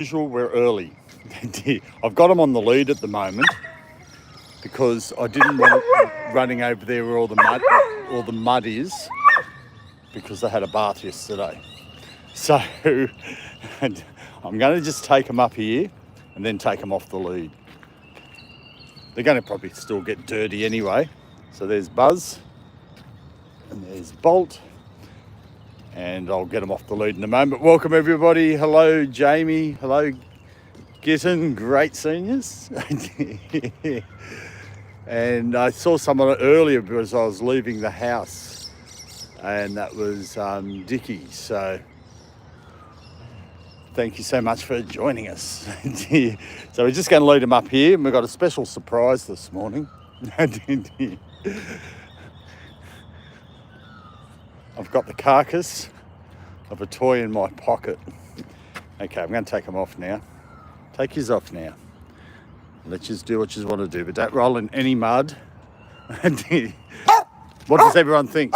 Usual, we're early. I've got them on the lead at the moment because I didn't want it running over there where all the mud is, because they had a bath yesterday. So I'm going to just take them up here and then take them off the lead. They're going to probably still get dirty anyway. So there's Buzz and there's Bolt, and I'll get them off the lead in a moment. Welcome everybody. Hello Jamie. Hello Gitten. Great seniors. And I saw someone earlier because I was leaving the house, and that was Dickie. So thank you so much for joining us. So we're just going to lead them up here, and we've got a special surprise this morning. I've got the carcass of a toy in my pocket. Okay, I'm going to take them off now. Take yours off now. Let's just do what you want to do, but don't roll in any mud. What does everyone think?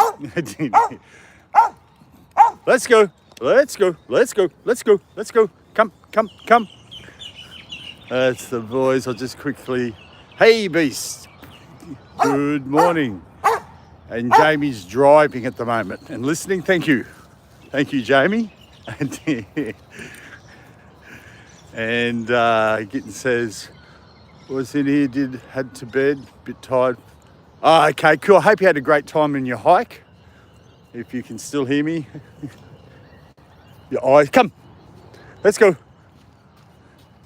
Let's go. Let's go. Let's go. Let's go. Let's go. Come, come, come. That's the boys. I'll just quickly... Hey, Beast. Good morning. And Jamie's driving at the moment and listening. Thank you. Thank you, Jamie. And Gitten says, was in here, had to bed, bit tired. Oh, okay, cool. I hope you had a great time in your hike. If you can still hear me. Your eyes, come. Let's go.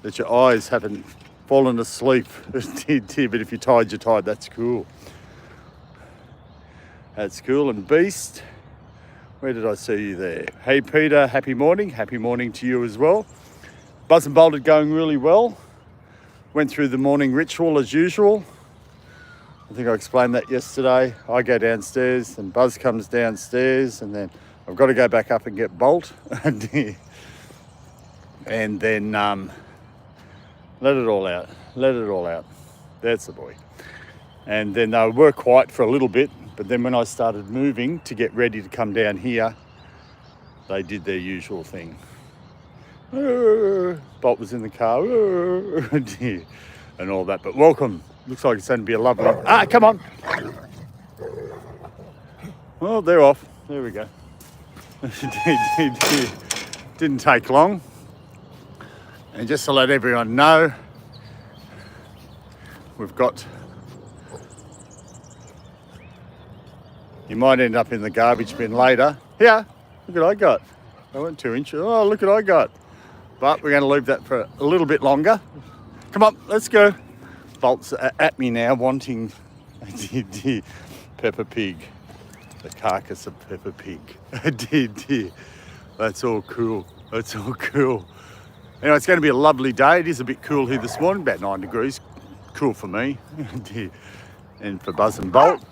That your eyes haven't fallen asleep. But if you're tired, you're tired. That's cool. That's cool. And Beast, where did I see you there? Hey Peter, happy morning. Happy morning to you as well. Buzz and Bolted going really well. Went through the morning ritual as usual. I think I explained that yesterday. I go downstairs and Buzz comes downstairs, and then I've got to go back up and get Bolt. And then let it all out. Let it all out. That's the boy. And then they were quiet for a little bit, but then when I started moving to get ready to come down here, they did their usual thing. Bolt was in the car and all that. But welcome. Looks like it's going to be a lovely... come on. Well, they're off. There we go. Didn't take long. And just to let everyone know, we've got... You might end up in the garbage bin later. Here, look what I got. I went 2 inches. Oh, look what I got. But we're going to leave that for a little bit longer. Come on, let's go. Bolt's at me now, wanting Peppa Pig. The carcass of Peppa Pig. That's all cool. That's all cool. Anyway, it's going to be a lovely day. It is a bit cool here this morning, about 9 degrees. Cool for me and for Buzz and Bolt.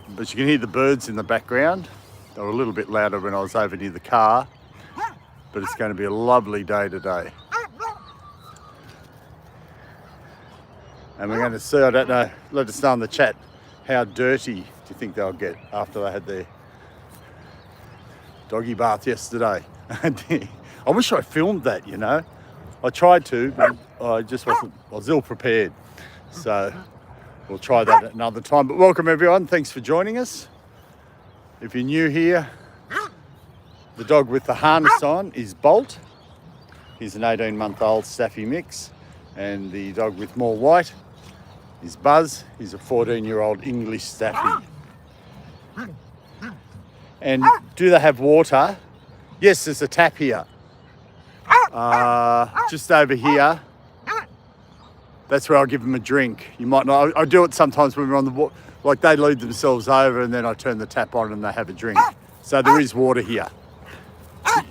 But you can hear the birds in the background. They were a little bit louder when I was over near the car. But it's going to be a lovely day today. And we're going to see, I don't know, let us know in the chat, how dirty do you think they'll get after they had their doggy bath yesterday? I wish I filmed that, you know. I tried to, but I was ill prepared. So we'll try that at another time. But welcome everyone, thanks for joining us. If you're new here, the dog with the harness on is Bolt. He's an 18-month-old Staffy mix. And the dog with more white is Buzz. He's a 14-year-old English Staffy. And do they have water? Yes, there's a tap here. Just over here. That's where I'll give them a drink. You might not. I do it sometimes when we're on the water. Like they lead themselves over and then I turn the tap on and they have a drink. So there is water here.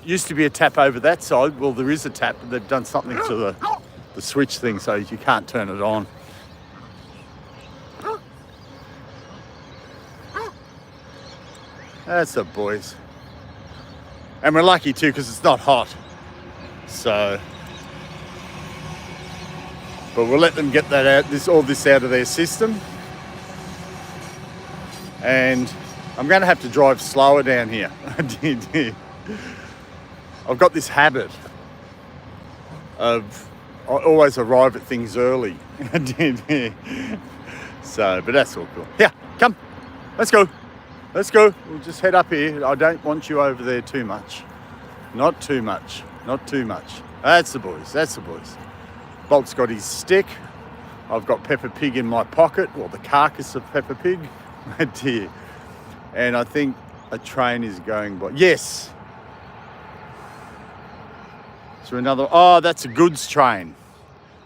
Used to be a tap over that side. Well, there is a tap, but they've done something to the switch thing so you can't turn it on. That's the boys. And we're lucky too because it's not hot. So, but we'll let them get that out, all this out of their system. And I'm going to have to drive slower down here. I've got this habit I always arrive at things early. So, but that's all cool. Yeah, come, let's go. Let's go. We'll just head up here. I don't want you over there too much. Not too much. Not too much. That's the boys. That's the boys. Bolt's got his stick. I've got Peppa Pig in my pocket, or the carcass of Peppa Pig. Dear. And I think a train is going by. Yes. So another, oh, that's a goods train.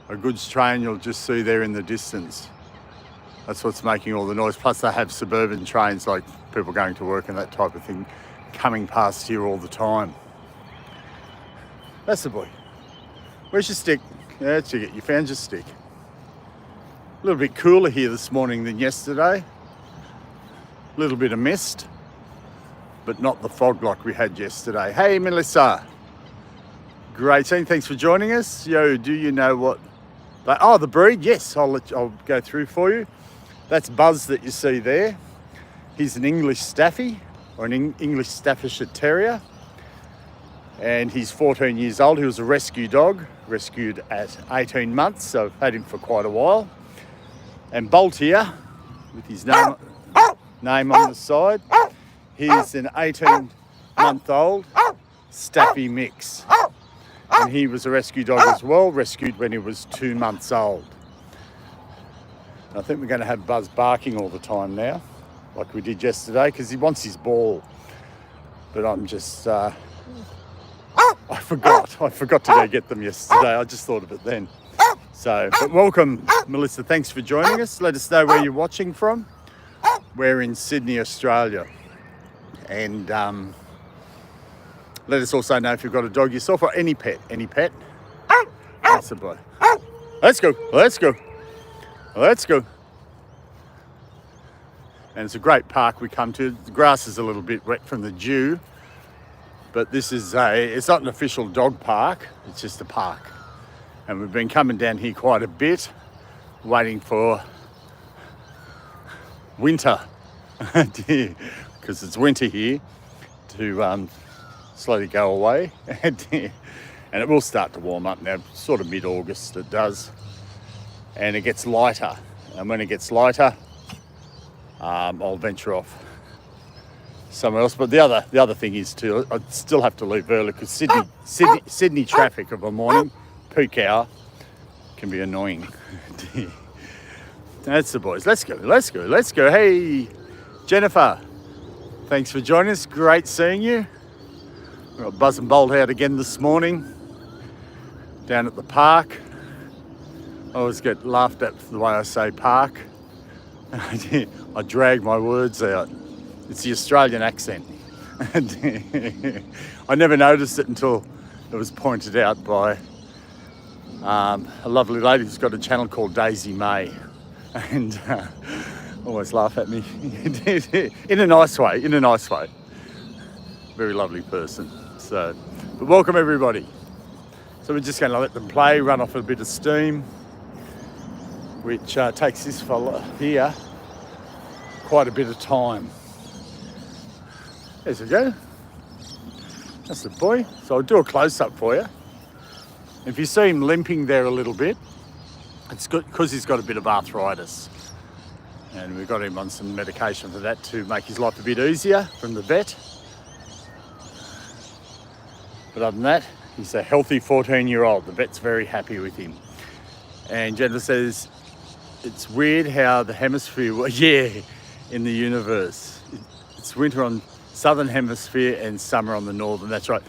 A goods train you'll just see there in the distance. That's what's making all the noise. Plus they have suburban trains, like people going to work and that type of thing, coming past here all the time. That's the boy. Where's your stick? Yeah, that's it. You found your stick. A little bit cooler here this morning than yesterday. A little bit of mist, but not the fog like we had yesterday. Hey, Melissa. Great scene. Thanks for joining us. Yo, do you know what? Oh, the breed. Yes, I'll go through for you. That's Buzz that you see there. He's an English Staffy, or an English Staffordshire Terrier, and he's 14 years old. He was a rescue dog, rescued at 18 months, so I've had him for quite a while. And Bolt here, with his name on the side, he's an 18-month-old Staffy mix. And he was a rescue dog as well, rescued when he was 2 months old. And I think we're going to have Buzz barking all the time now, like we did yesterday, because he wants his ball. But I'm just, I forgot to go get them yesterday. I just thought of it then. So, but welcome, Melissa. Thanks for joining us. Let us know where you're watching from. We're in Sydney, Australia. And let us also know if you've got a dog yourself or any pet. Any pet. That's a boy. Let's go. Let's go. Let's go. And it's a great park we come to. The grass is a little bit wet from the dew, but this is it's not an official dog park. It's just a park. And we've been coming down here quite a bit, waiting for winter, because it's winter here, to slowly go away. And it will start to warm up now, sort of mid-August it does. And it gets lighter. And when it gets lighter, I'll venture off somewhere else. But the other thing is too, I still have to leave early because Sydney traffic of a morning, peak hour, can be annoying. That's the boys. Let's go. Let's go. Let's go. Hey, Jennifer. Thanks for joining us. Great seeing you. We got Buzz and Bolt out again this morning down at the park. I always get laughed at for the way I say park. I drag my words out. It's the Australian accent. I never noticed it until it was pointed out by a lovely lady who's got a channel called Daisy May. And always laugh at me in a nice way, Very lovely person. So, but welcome everybody. So we're just going to let them play, run off a bit of steam, which takes this fella here quite a bit of time. There we go. That's the boy. So I'll do a close-up for you. If you see him limping there a little bit, it's good because he's got a bit of arthritis. And we've got him on some medication for that to make his life a bit easier from the vet. But other than that, he's a healthy 14-year-old. The vet's very happy with him. And Jennifer says, it's weird how the hemisphere, in the universe. It's winter on southern hemisphere and summer on the northern. That's right.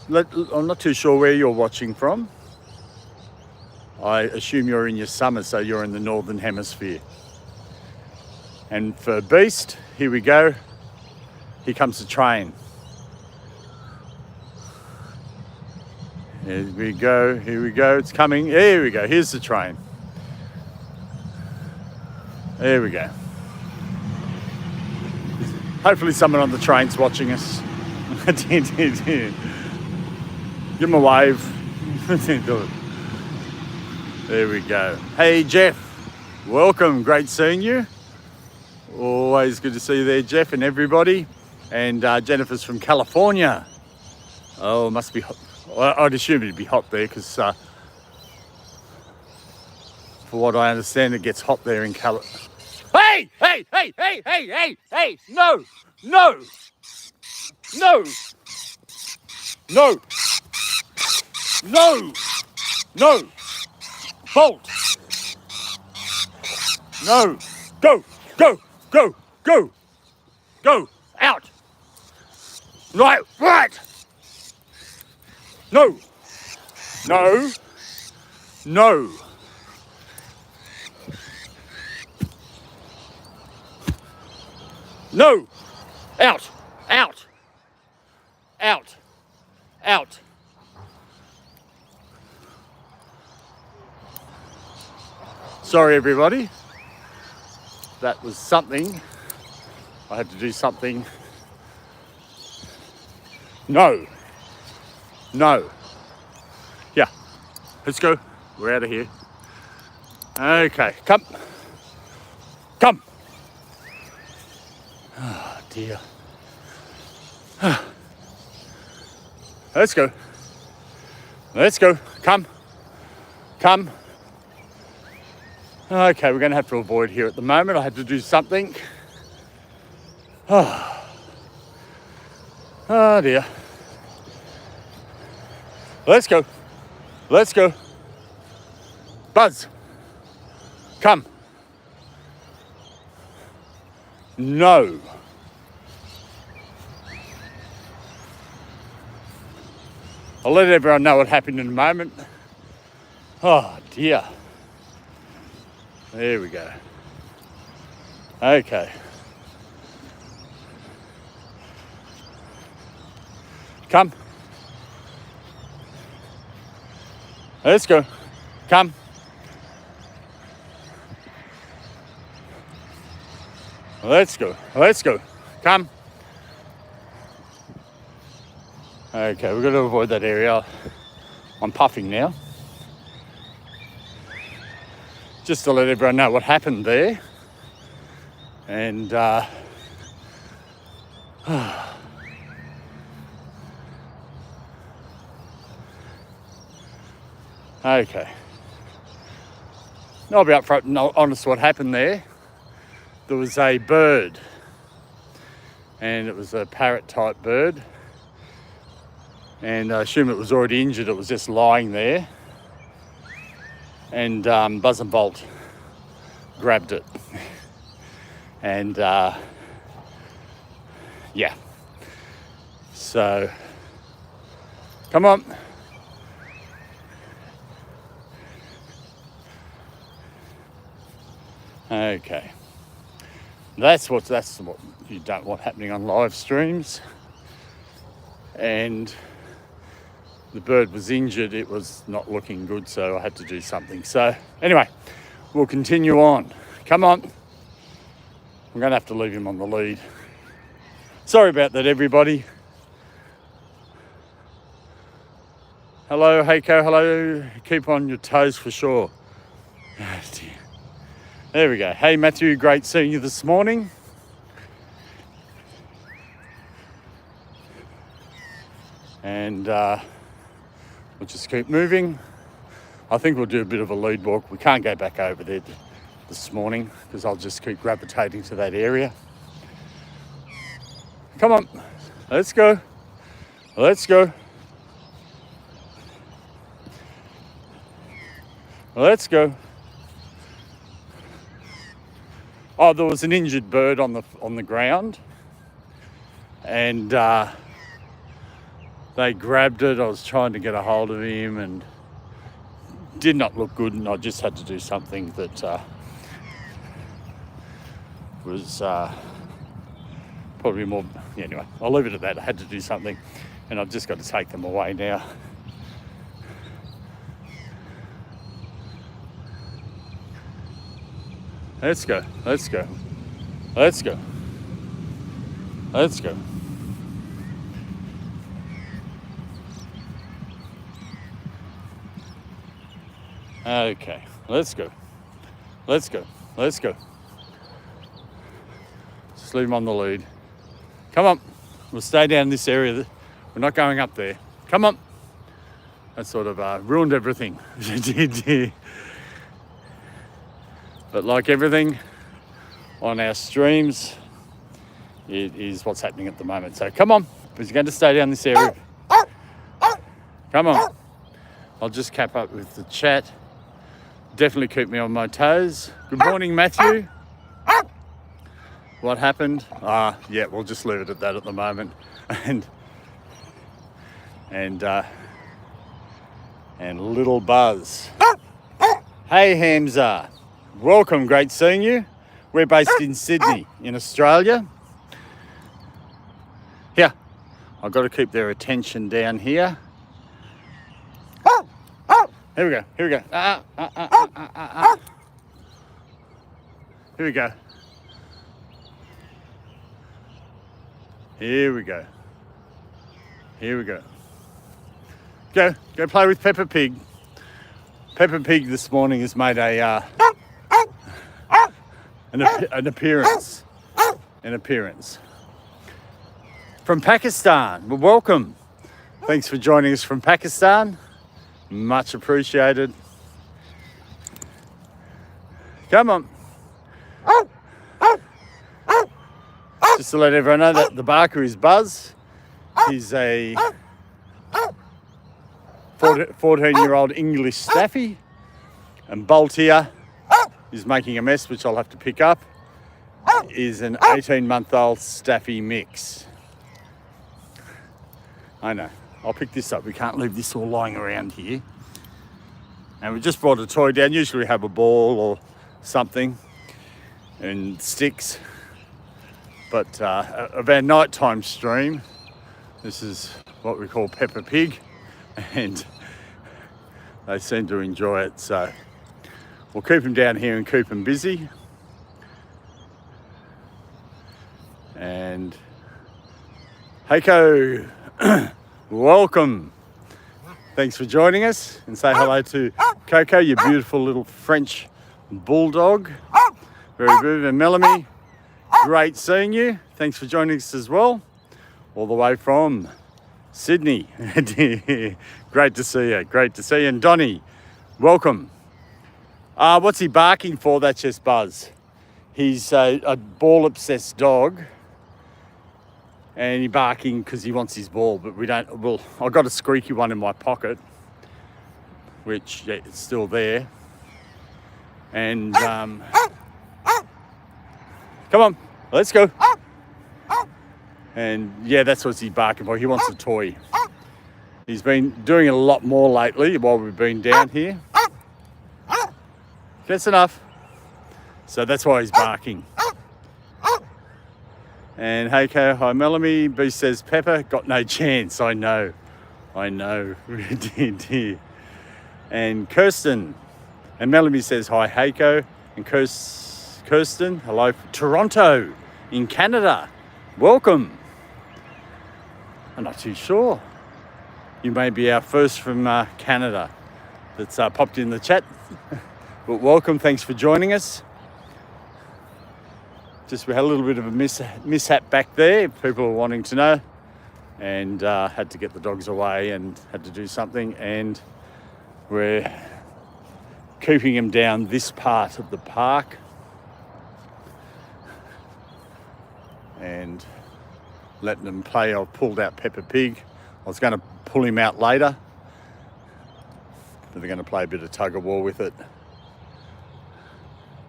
I'm not too sure where you're watching from. I assume you're in your summer, so you're in the northern hemisphere. And for Beast, here we go. Here comes the train. Here we go, it's coming. Here we go, here's the train. There we go. Hopefully someone on the train's watching us. Give him a wave. There we go. Hey Jeff, welcome, great seeing you. Always good to see you there, Jeff, and everybody. And Jennifer's from California. Oh, must be hot. Well, I'd assume it'd be hot there because, for what I understand, it gets hot there in California. Hey! Hey! Hey! Hey! Hey! Hey! Hey! No! No! No! No! No! No! Bolt! No! Go! Go! Go! Go! Go! Out! Right! Right! No! No! No! No! Out! Out! Out! Out! Sorry, everybody. That was something. I had to do something. No. No. Yeah. Let's go. We're out of here. Okay. Come. Come. Oh, dear. Let's go. Let's go. Come. Come. Okay, we're going to have to avoid here at the moment. I had to do something. Oh, oh dear. Let's go. Let's go. Buzz. Come. No. I'll let everyone know what happened in a moment. Oh dear. There we go. Okay. Come. Let's go. Come. Let's go. Let's go. Come. Okay, we've got to avoid that area. I'm puffing now. Just to let everyone know what happened there. And okay. I'll be upfront and honest what happened there. There was a bird, and it was a parrot type bird. And I assume it was already injured, it was just lying there. And Buzz and Bolt grabbed it. And yeah. So, come on. Okay. That's what you don't want happening on live streams. And the bird was injured, it was not looking good, so I had to do something. So anyway, we'll continue on. Come on. I'm going to have to leave him on the lead. Sorry about that, everybody. Hello, Heiko, hello. Keep on your toes for sure. Oh, dear. There we go. Hey, Matthew, great seeing you this morning. And we'll just keep moving. I think we'll do a bit of a lead walk. We can't go back over there this morning because I'll just keep gravitating to that area. Come on, let's go. Let's go. Let's go. Oh, there was an injured bird on the ground, and they grabbed it. I was trying to get a hold of him, and did not look good. And I just had to do something that was probably more. Yeah, anyway, I'll leave it at that. I had to do something, and I've just got to take them away now. Let's go, let's go, let's go, let's go. Okay, let's go, let's go, let's go. Just leave him on the lead. Come on, we'll stay down in this area. We're not going up there. Come on, That sort of ruined everything. But like everything on our streams, it is what's happening at the moment. So come on, because you're going to stay down this area. Come on. I'll just cap up with the chat. Definitely keep me on my toes. Good morning, Matthew. What happened? Yeah, we'll just leave it at that at the moment. And little Buzz. Hey, Hamza. Welcome, great seeing you. We're based in Sydney, in Australia. Here, I've got to keep their attention down here. Here we go, here we go. Here we go. Here we go. Here we go. Go play with Peppa Pig. Peppa Pig this morning has made an appearance. An appearance. From Pakistan. Well, welcome. Thanks for joining us from Pakistan. Much appreciated. Come on. Just to let everyone know that the barker is Buzz. He's a 14-year-old English Staffy. And Bolt here is making a mess, which I'll have to pick up, is an 18-month-old Staffy mix. I know. I'll pick this up. We can't leave this all lying around here. And we just brought a toy down. Usually we have a ball or something and sticks. But of our nighttime stream, this is what we call Peppa Pig. And they seem to enjoy it. So we'll keep them down here and keep them busy. And Heiko, welcome. Thanks for joining us, and say hello to Coco, your beautiful little French bulldog. Very good. And Melanie, great seeing you. Thanks for joining us as well, all the way from Sydney. Great to see you. Great to see you. And Donnie, welcome. What's he barking for? That's just Buzz. He's a ball-obsessed dog. And he's barking because he wants his ball, but we don't. Well, I've got a squeaky one in my pocket, which it's still there. And come on, let's go. And yeah, that's what he's barking for. He wants a toy. He's been doing a lot more lately while we've been down here. That's enough. So that's why he's barking. And Heiko, hi Melanie. B says, Peppa, got no chance. I know. And Kirsten. And Melanie says, hi Heiko. And Kirsten, hello from Toronto in Canada. Welcome. I'm not too sure. You may be our first from Canada that's popped in the chat. But welcome, thanks for joining us. Just we had a little bit of a mishap back there. People were wanting to know, and had to get the dogs away and had to do something. And we're keeping them down this part of the park and letting them play. I've pulled out Peppa Pig. I was going to pull him out later, but they're going to play a bit of tug of war with it.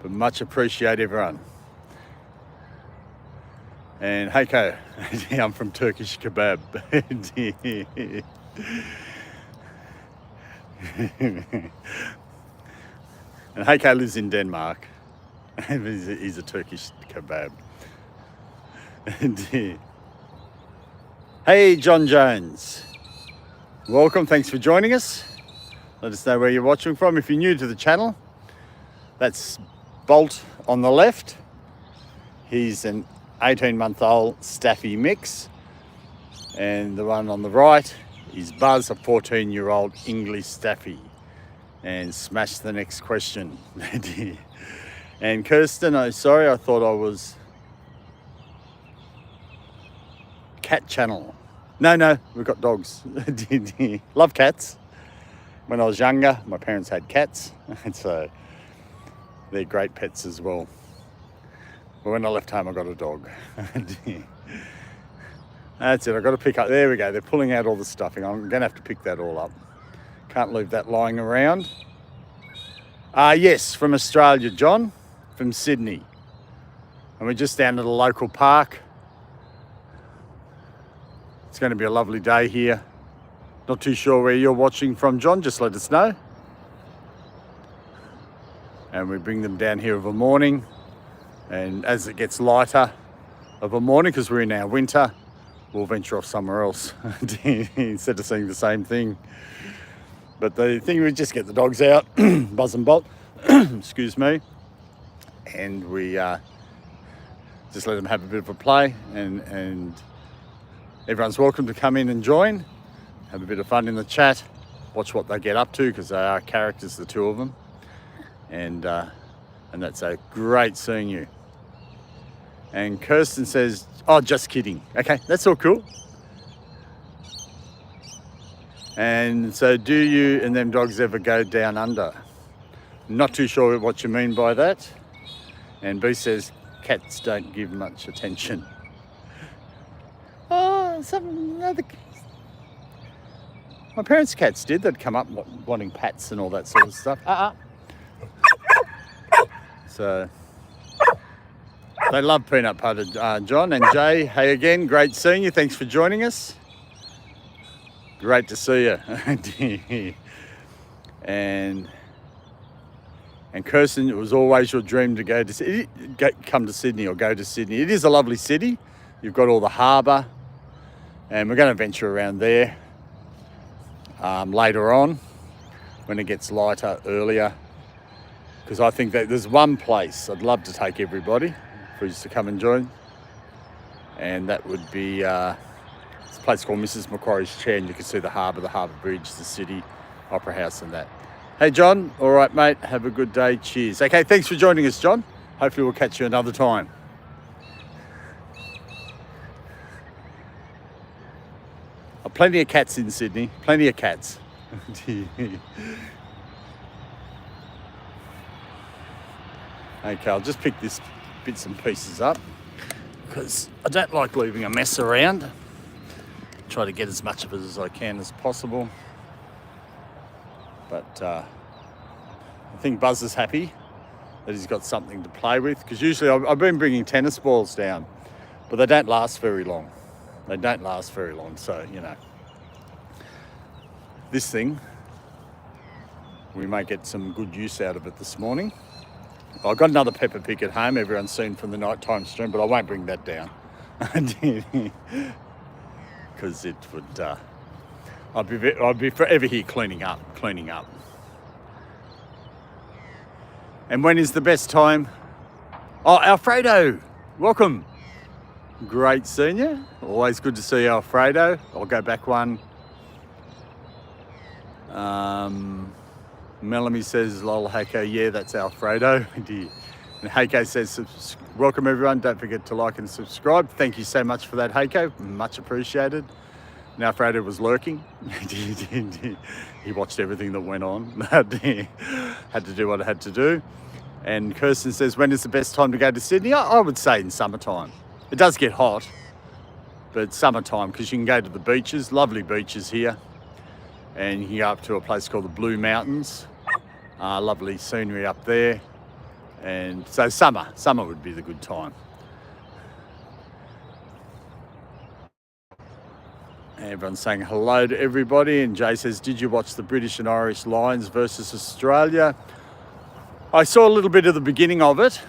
But much appreciate everyone. And Heiko, I'm from Turkish Kebab. And Heiko lives in Denmark. He's a Turkish Kebab. Hey, John Jones. Welcome, thanks for joining us. Let us know where you're watching from. If you're new to the channel, that's Bolt on the left. He's an 18-month-old Staffy mix, and the one on the right is Buzz, a 14-year-old English Staffy. And smash the next question. And Kirsten, oh sorry, I thought I was cat channel. No, we've got dogs. Love cats. when I was younger, my parents had cats, and so they're great pets as well. But when I left home, I got a dog. That's it, I've got to pick up, there we go, they're pulling out all the stuffing. I'm going to have to pick that all up. Can't leave that lying around. Yes, from Australia, John, from Sydney. And we're just down at a local park. It's going to be a lovely day here. Not too sure where you're watching from, John, just let us know. And we bring them down here of a morning. And as it gets lighter of a morning, because we're in our winter, we'll venture off somewhere else instead of seeing the same thing. But the thing, we just get the dogs out, Buzz and Bolt, excuse me, and we just let them have a bit of a play, and everyone's welcome to come in and join, have a bit of fun in the chat, watch what they get up to, because they are characters, the two of them, and that's a great seeing you. And Kirsten says, oh, just kidding. Okay, that's all cool. And so do you and them dogs ever go down under? Not too sure what you mean by that. And B says, cats don't give much attention. Oh, my parents' cats did. They'd come up wanting pats and all that sort of stuff. So they love peanut butter, John. And Jay, hey again, great seeing you. Thanks for joining us. Great to see you. and Kirsten, it was always your dream to come to Sydney or go to Sydney. It is a lovely city. You've got all the harbour, and we're going to venture around there later on when it gets lighter, earlier, because I think that there's one place I'd love to take everybody for you to come and join, and that would be it's a place called Mrs. Macquarie's Chair, and you can see the harbour bridge, the city, Opera House and that. Hey John, all right mate, have a good day, cheers. Okay, thanks for joining us, John. Hopefully we'll catch you another time. Plenty of cats in Sydney, plenty of cats. Okay, I'll just pick this bits and pieces up because I don't like leaving a mess around. Try to get as much of it as I can as possible. But I think Buzz is happy that he's got something to play with, because usually I've been bringing tennis balls down, but they don't last very long. They don't last very long, so, you know. This thing, we may get some good use out of it this morning. I've got another Peppa Pig at home, everyone's seen from the nighttime stream, but I won't bring that down. Because it would, I'd be forever here cleaning up. And when is the best time? Oh, Alfredo, welcome. Great seeing you. Always good to see you, Alfredo. I'll go back one. Melanie says, lol, Heiko, yeah, that's Alfredo. And Heiko says, welcome everyone. Don't forget to like and subscribe. Thank you so much for that, Heiko. Much appreciated. And Alfredo was lurking. He watched everything that went on. Had to do what I had to do. And Kirsten says, when is the best time to go to Sydney? I would say in summertime. It does get hot, but summertime, because you can go to the beaches, lovely beaches here. And you can go up to a place called the Blue Mountains. Lovely scenery up there. And so summer would be the good time. Everyone's saying hello to everybody. And Jay says, did you watch the British and Irish Lions versus Australia? I saw a little bit of the beginning of it,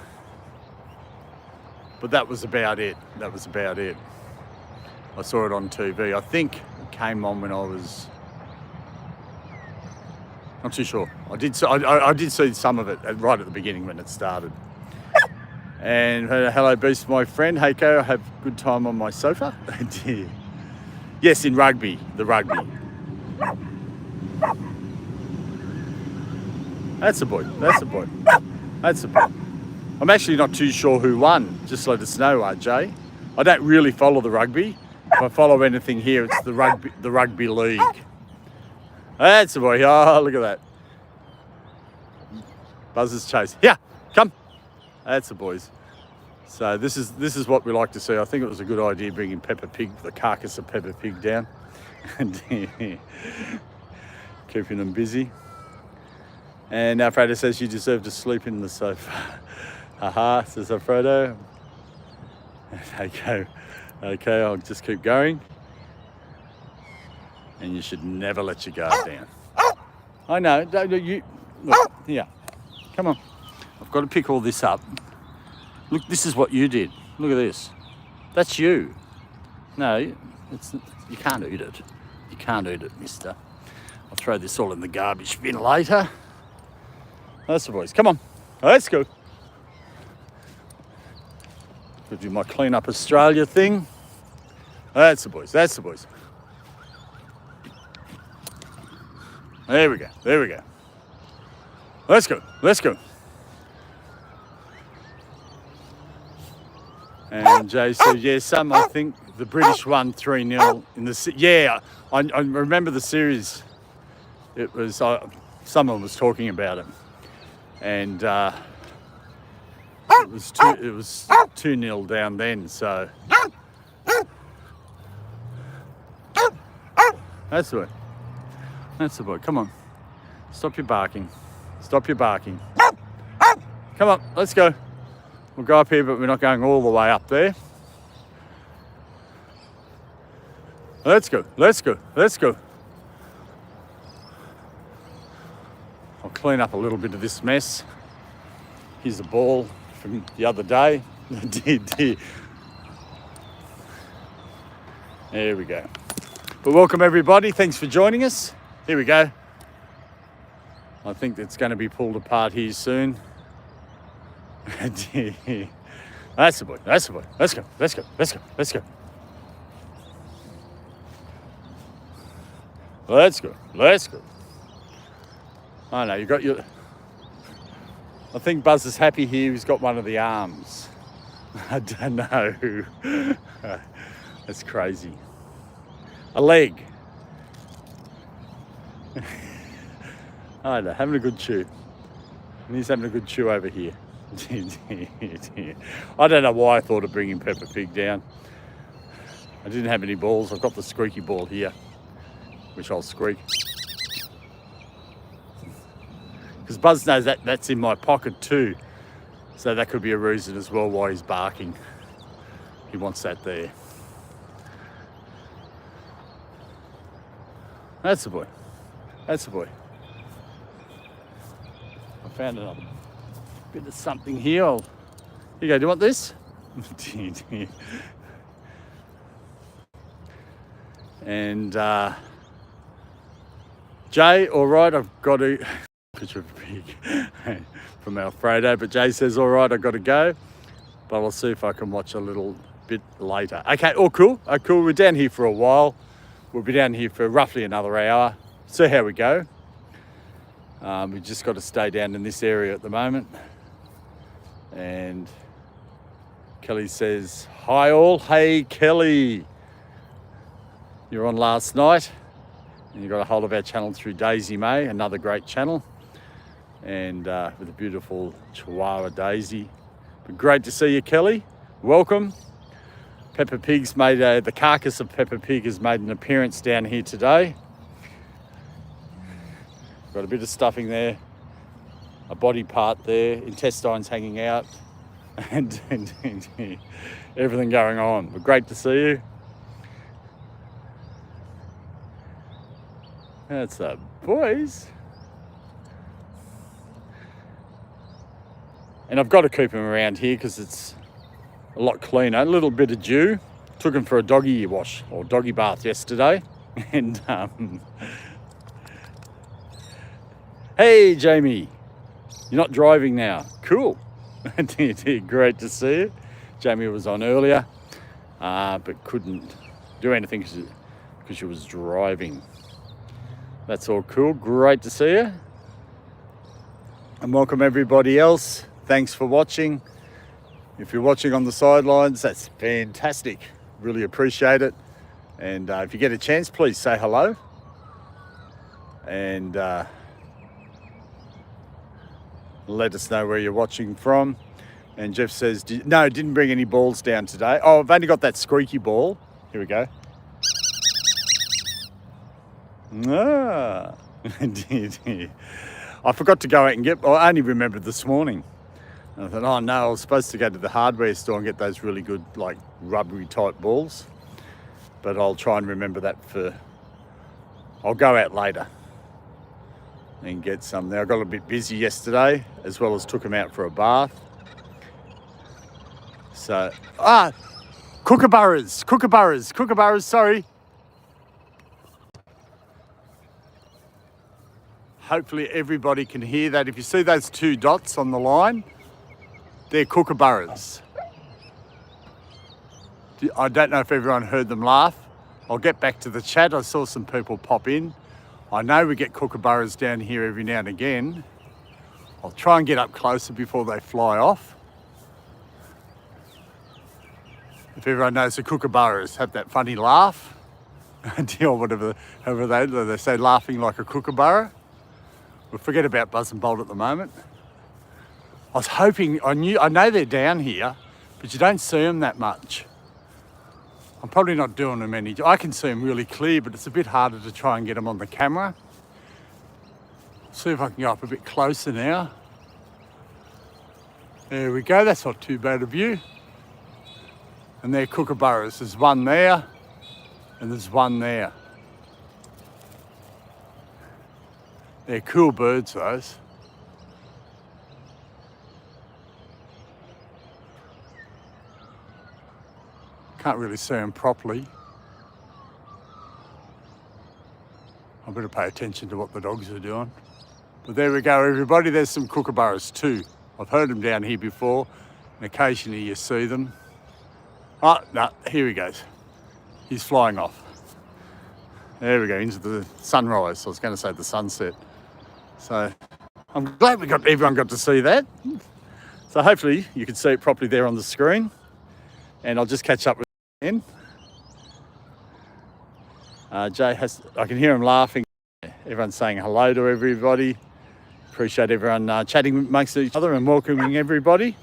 but that was about it. I saw it on TV. I think it came on when I was, not too sure. I did see some of it right at the beginning when it started. And hello, Beast, my friend. Heiko, have a good time on my sofa. Yes, in rugby, the rugby. That's a boy. I'm actually not too sure who won. Just let us know, RJ. I don't really follow the rugby. If I follow anything here, it's the rugby league. That's the boy. Oh, look at that. Buzz's chase. Yeah, come. That's the boys. So this is what we like to see. I think it was a good idea bringing Peppa Pig, the carcass of Peppa Pig, down and keeping them busy. And Alfredo says you deserve to sleep in the sofa. Haha, says Alfredo. Okay, I'll just keep going. And you should never let your guard down. I know, you, look, here, come on. I've got to pick all this up. Look, this is what you did. Look at this. That's you. No, you can't eat it. You can't eat it, mister. I'll throw this all in the garbage bin later. That's the boys. Come on, let's go. I'll do my Clean Up Australia thing. That's the boys, that's the boys. There we go. Let's go. And Jay said, yeah, I think the British won 3-0 in the, yeah, I remember the series. It was, someone was talking about it. And it was 2-0 down then, so. That's the way. That's the boy. Come on. Stop your barking. Come on, let's go. We'll go up here, but we're not going all the way up there. Let's go. I'll clean up a little bit of this mess. Here's a ball from the other day. There we go. But welcome everybody. Thanks for joining us. Here we go. I think it's going to be pulled apart here soon. That's the boy. Let's go. Let's go. I know, you got your... I think Buzz is happy here. He's got one of the arms. I don't know. That's crazy. A leg. I don't know, having a good chew. And he's having a good chew over here. I don't know why I thought of bringing Peppa Pig down. I didn't have any balls. I've got the squeaky ball here, which I'll squeak. Because Buzz knows that's in my pocket too. So that could be a reason as well why he's barking. He wants that there. That's the boy. I found another bit of something here. Here you go, do you want this? And Jay, all right, I've got to... Picture of a pig from Alfredo, but Jay says, all right, I've got to go. But I'll see if I can watch a little bit later. Okay, all cool. We're down here for a while. We'll be down here for roughly another hour. See how we go. We just got to stay down in this area at the moment. And Kelly says, hi all. Hey, Kelly. You're on last night. And you got a hold of our channel through Daisy May, another great channel. And with a beautiful Chihuahua Daisy. But great to see you, Kelly. Welcome. Peppa Pig's made, the carcass of Peppa Pig has made an appearance down here today. Got a bit of stuffing there, a body part there, intestines hanging out, and everything going on. But great to see you. That's the boys. And I've got to keep him around here because it's a lot cleaner. A little bit of dew. Took him for a doggy wash or doggy bath yesterday. And hey, Jamie, you're not driving now. Cool. Great to see you. Jamie was on earlier, but couldn't do anything because she was driving. That's all cool. Great to see you. And welcome everybody else. Thanks for watching. If you're watching on the sidelines, that's fantastic. Really appreciate it. And if you get a chance, please say hello. and let us know where you're watching from. And Jeff says, no, didn't bring any balls down today. Oh, I've only got that squeaky ball. Here we go. Ah, I forgot to go out and get, I only remembered this morning. And I thought, oh no, I was supposed to go to the hardware store and get those really good, like rubbery type balls. But I'll try and remember that I'll go out later and get some there. I got a bit busy yesterday, as well as took him out for a bath. So, kookaburras, sorry. Hopefully everybody can hear that. If you see those 2 dots on the line, they're kookaburras. I don't know if everyone heard them laugh. I'll get back to the chat. I saw some people pop in. I know we get kookaburras down here every now and again. I'll try and get up closer before they fly off. If everyone knows the kookaburras have that funny laugh, or whatever, however they say, laughing like a kookaburra. We'll forget about Buzz and Bolt at the moment. I was hoping, I know they're down here, but you don't see them that much. I'm probably not doing them any. I can see them really clear, but it's a bit harder to try and get them on the camera. See if I can go up a bit closer now. There we go, that's not too bad a view. And they're kookaburras. There's one there, and there's one there. They're cool birds, those. Can't really see them properly. I better pay attention to what the dogs are doing. But there we go, everybody. There's some kookaburras too. I've heard them down here before, and occasionally you see them. Oh, no, here he goes. He's flying off. There we go, into the sunrise. I was going to say the sunset. So I'm glad everyone got to see that. So hopefully you can see it properly there on the screen. And I'll just catch up with him. Jay I can hear him laughing. Everyone's saying hello to everybody. Appreciate everyone chatting amongst each other and welcoming everybody.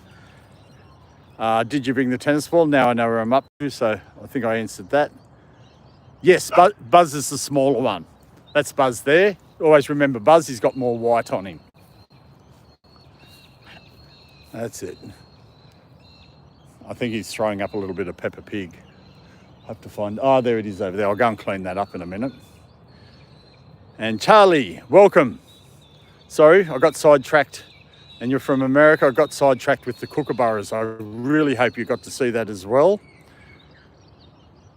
Did you bring the tennis ball? Now I know where I'm up to, so I think I answered that. Yes, Buzz is the smaller one. That's Buzz there. Always remember Buzz, he's got more white on him. That's it. I think he's throwing up a little bit of Peppa Pig. I have to find, oh, there it is over there. I'll go and clean that up in a minute. And Charlie, welcome. Sorry, I got sidetracked. And you're from America. I got sidetracked with the kookaburras. I really hope you got to see that as well.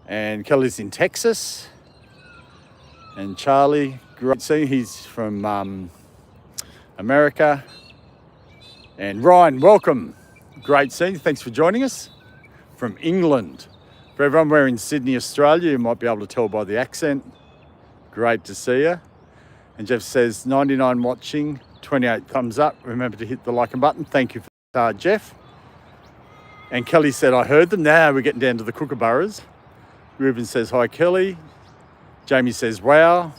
And Kelly's in Texas. And Charlie, great seeing. He's from America. And Ryan, welcome. Great seeing you. Thanks for joining us from England. For everyone, we're in Sydney, Australia. You might be able to tell by the accent. Great to see you. And Jeff says 99 watching, 28 thumbs up. Remember to hit the like button. Thank you for that, Jeff. And Kelly said, I heard them. Now we're getting down to the kookaburras. Ruben says, hi, Kelly. Jamie says, wow.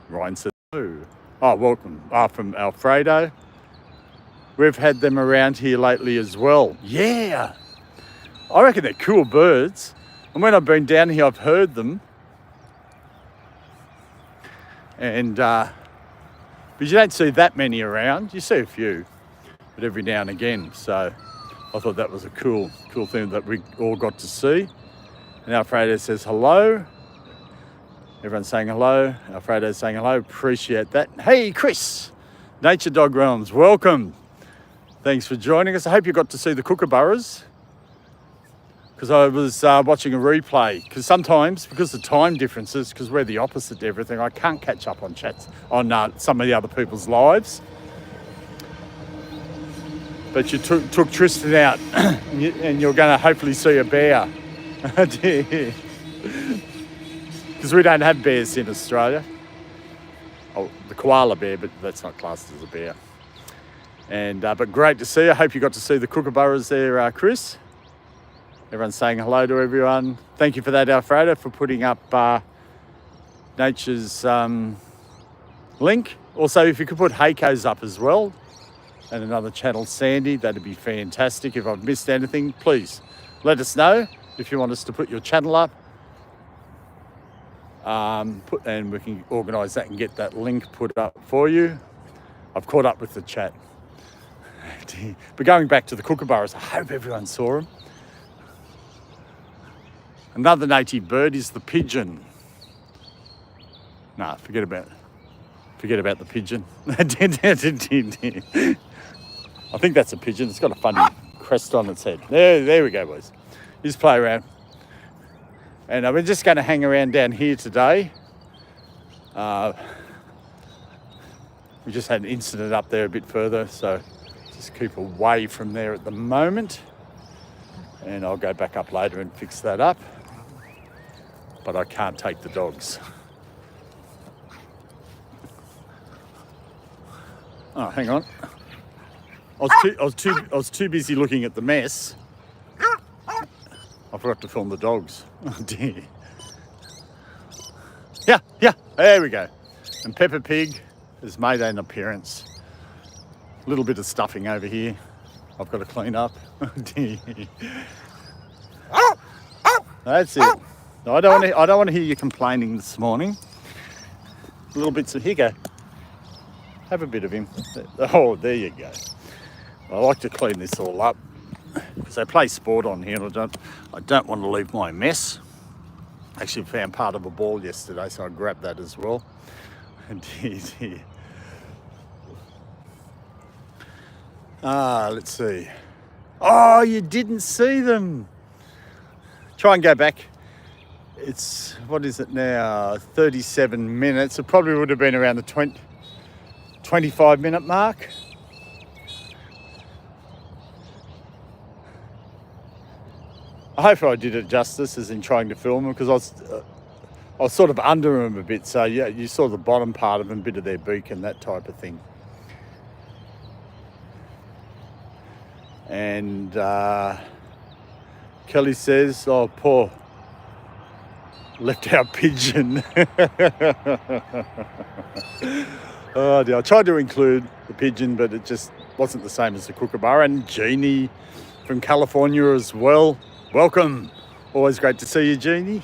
Ryan says, oh, welcome. From Alfredo. We've had them around here lately as well. Yeah. I reckon they're cool birds. And when I've been down here, I've heard them. And, but you don't see that many around. You see a few, but every now and again. So I thought that was a cool thing that we all got to see. And Alfredo says hello. Everyone's saying hello. Alfredo's saying hello. Appreciate that. Hey, Chris, Nature Dog Realms, welcome. Thanks for joining us. I hope you got to see the kookaburras, because I was watching a replay. Because sometimes, because of time differences, because we're the opposite to everything, I can't catch up on chats, on some of the other people's lives. But you took Tristan out, and you're going to hopefully see a bear. Because we don't have bears in Australia. Oh, the koala bear, but that's not classed as a bear. And but great to see you. I hope you got to see the kookaburras there, Chris. Everyone's saying hello to everyone. Thank you for that, Alfredo, for putting up Nature's link. Also, if you could put Heiko's up as well, and another channel, Sandy, that'd be fantastic. If I've missed anything, please let us know if you want us to put your channel up. And we can organise that and get that link put up for you. I've caught up with the chat. But going back to the kookaburras, I hope everyone saw them. Another native bird is the pigeon. Nah, forget about the pigeon. I think that's a pigeon. It's got a funny crest on its head. There we go, boys. Just play around. And we're just going to hang around down here today. We just had an incident up there a bit further, so just keep away from there at the moment. And I'll go back up later and fix that up. But I can't take the dogs. Oh, hang on. I was too busy looking at the mess. I forgot to film the dogs. Oh dear. Yeah, there we go. And Peppa Pig has made an appearance. A little bit of stuffing over here. I've got to clean up. Oh dear. That's it. I don't want to hear you complaining this morning. Little bits of, here you go. Have a bit of him. Oh, there you go. I like to clean this all up because I play sport on here and I don't want to leave my mess. Actually found part of a ball yesterday, so I grabbed that as well. Indeed. Let's see. Oh, you didn't see them. Try and go back. It's, what is it now? 37 minutes. It probably would have been around the 25-minute mark. I hope I did it justice as in trying to film them, because I was sort of under them a bit, so yeah, you saw the bottom part of them, a bit of their beak and that type of thing. And Kelly says, oh, poor left out pigeon. Oh dear, I tried to include the pigeon, but it just wasn't the same as the kookaburra. And Jeannie from California as well. Welcome. Always great to see you, Jeannie.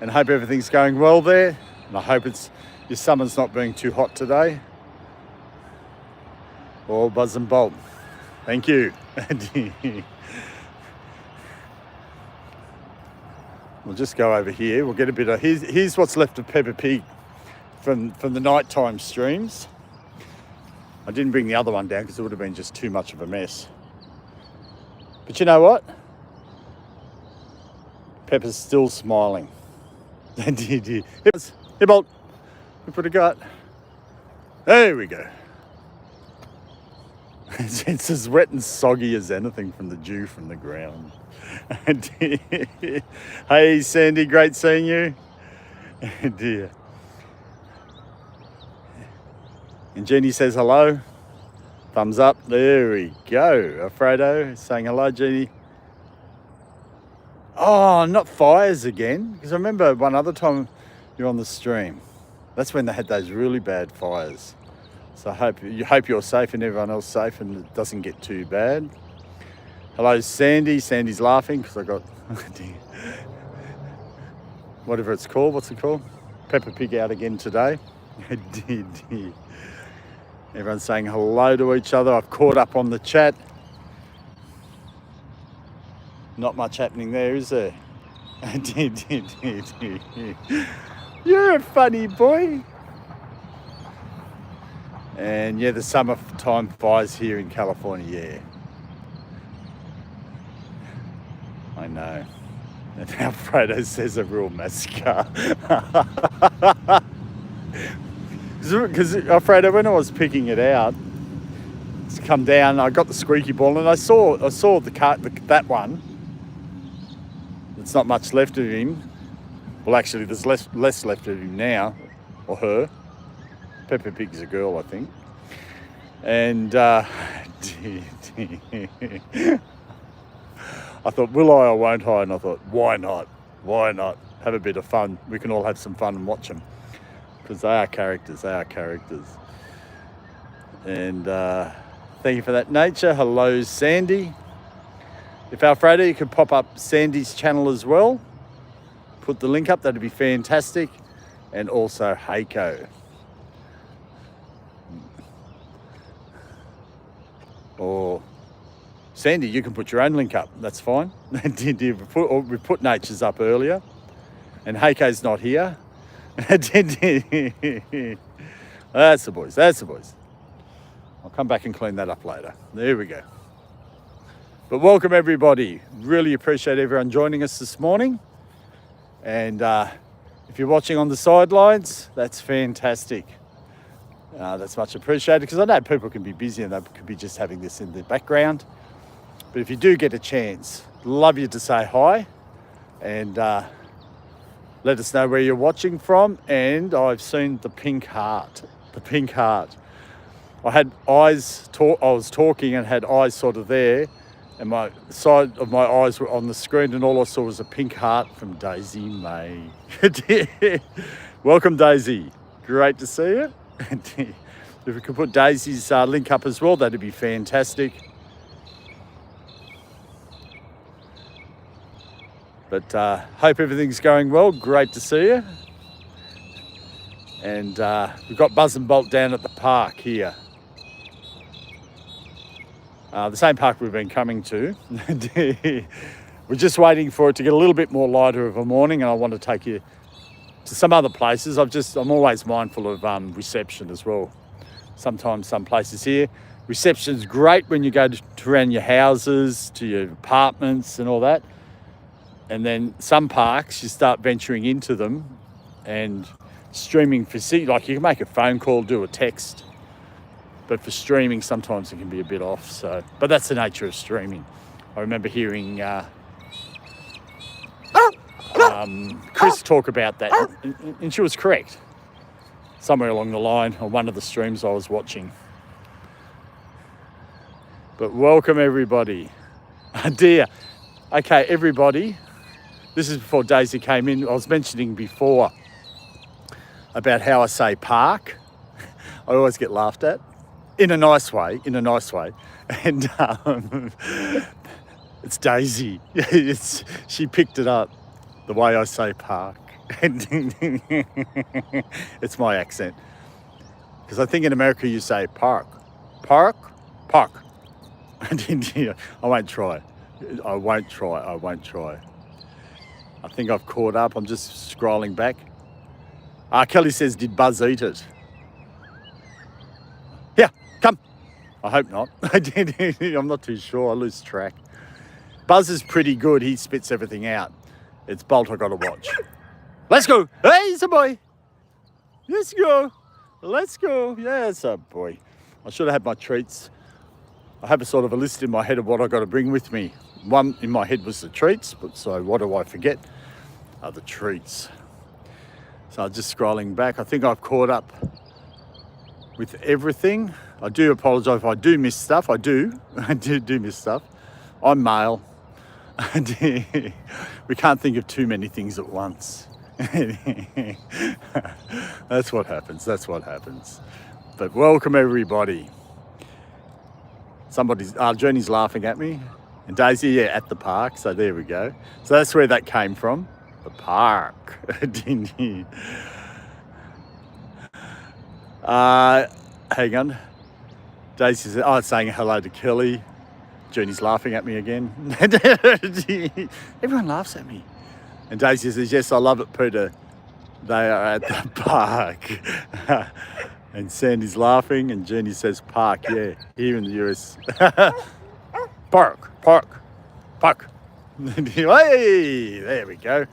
And I hope everything's going well there. And I hope your summer's not being too hot today. All buzz and bolt. Thank you. We'll just go over here. We'll get a bit of, here's what's left of Peppa Pig from the nighttime streams. I didn't bring the other one down because it would have been just too much of a mess. But you know what? Peppa's still smiling. Here, Bolt. We put a gut. There we go. It's as wet and soggy as anything from the dew from the ground. Hey, Sandy, great seeing you. Dear. And Jeannie says hello. Thumbs up. There we go. Alfredo saying hello, Jeannie. Oh, not fires again. Because I remember one other time you're on the stream. That's when they had those really bad fires. So I hope you're safe and everyone else safe and it doesn't get too bad. Hello, Sandy. Sandy's laughing because I got whatever it's called. What's it called? Peppa Pig out again today. Everyone's saying hello to each other. I've caught up on the chat. Not much happening there, is there? You're a funny boy. And yeah, the summertime fires here in California, yeah. I know. And Alfredo says a real massacre. Because Alfredo, when I was picking it out, it's come down, I got the squeaky ball and I saw that one. There's not much left of him. Well, actually, there's less left of him now, or her. Peppa Pig's a girl, I think. And I thought, will I or won't I? And I thought, why not? Why not? Have a bit of fun. We can all have some fun and watch them. because they are characters. They are characters. And thank you for that, Nature. Hello, Sandy. If Alfredo, you could pop up Sandy's channel as well. Put the link up. That'd be fantastic. And also Heiko. Or Sandy, you can put your own link up. That's fine. We put Nature's up earlier. And Heiko's not here. That's the boys. That's the boys. I'll come back and clean that up later. There we go. But welcome everybody. Really appreciate everyone joining us this morning. And if you're watching on the sidelines, that's fantastic. That's much appreciated because I know people can be busy and they could be just having this in the background. But if you do get a chance, love you to say hi and let us know where you're watching from. And I've seen the pink heart. The pink heart. I had eyes, I was talking and had eyes sort of there. And my side of my eyes were on the screen and all I saw was a pink heart from Daisy May. Welcome, Daisy. Great to see you. If we could put Daisy's link up as well, that'd be fantastic. But hope everything's going well. Great to see you. And we've got Buzz and Bolt down at the park here. The same park we've been coming to. We're just waiting for it to get a little bit more lighter of a morning, and I want to take you to some other places. I'm always mindful of reception as well. Sometimes some places here, reception's great when you go to around your houses, to your apartments and all that. And then some parks, you start venturing into them and streaming for like you can make a phone call, do a text. But for streaming, sometimes it can be a bit off. So, but that's the nature of streaming. I remember hearing Chris talk about that, and she was correct. Somewhere along the line on one of the streams I was watching. But welcome everybody. Dear. Okay, everybody. This is before Daisy came in. I was mentioning before about how I say park. I always get laughed at. In a nice way. And it's Daisy. She picked it up, the way I say park. It's my accent. Because I think in America you say park. Park. I won't try. I think I've caught up. I'm just scrolling back. Kelly says, did Buzz eat it? Yeah, come. I hope not. I'm not too sure. I lose track. Buzz is pretty good. He spits everything out. It's Bolt I got to watch. Let's go. Hey, it's a boy. Let's go. Yeah, it's a boy. I should have had my treats. I have a sort of a list in my head of what I got to bring with me. One in my head was the treats, but so what do I forget? The treats. So I'm just scrolling back. I think I've caught up with everything. I do apologise if I do miss stuff. I do miss stuff. I'm male. We can't think of too many things at once. That's what happens. But welcome everybody. Journey's laughing at me. And Daisy, yeah, at the park. So there we go. So that's where that came from. The park. Hang on. Daisy said, it's saying hello to Kelly. Journey's laughing at me again. Everyone laughs at me. And Daisy says, yes, I love it, Peter. They are at the park. And Sandy's laughing, and Jenny says park, yeah, here in the US. Park. Hey, there we go.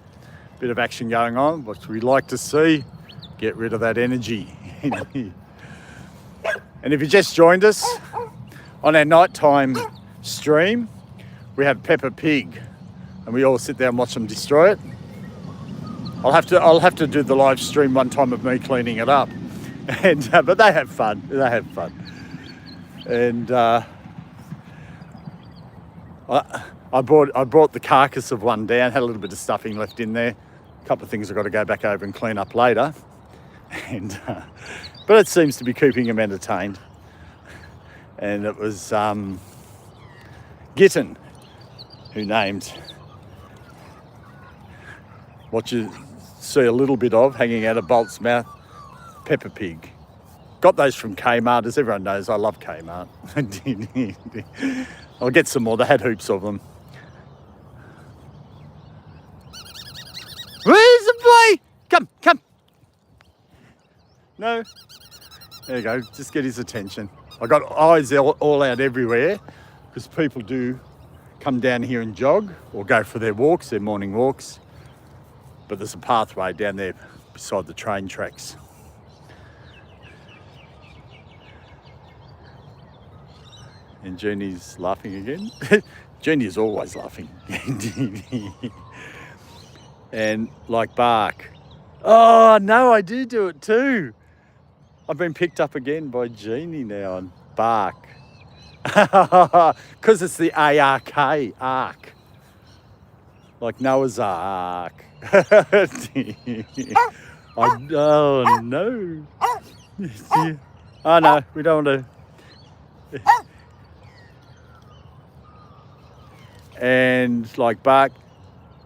Bit of action going on, which we like to see. Get rid of that energy. And if you just joined us, on our nighttime stream, we have Peppa Pig, and we all sit there and watch them destroy it. I'll have to do the live stream one time of me cleaning it up, and but they have fun. And I brought the carcass of one down. Had a little bit of stuffing left in there. A couple of things I've got to go back over and clean up later. And but it seems to be keeping him entertained. And it was Gitten who named what you see a little bit of hanging out of Bolt's mouth, Peppa Pig. Got those from Kmart. As everyone knows, I love Kmart. I'll get some more. They had heaps of them. Where's the boy? Come. No. There you go. Just get his attention. I got eyes all out everywhere because people do come down here and jog or go for their walks, their morning walks. But there's a pathway down there beside the train tracks. And Jeannie's laughing again. Jeannie is always laughing. And like bark. Oh, no, I do it too. I've been picked up again by Jeannie now on bark. Because it's the ARK, ark. Like Noah's Ark. Oh, no. Oh, no, we don't want to. And like bark.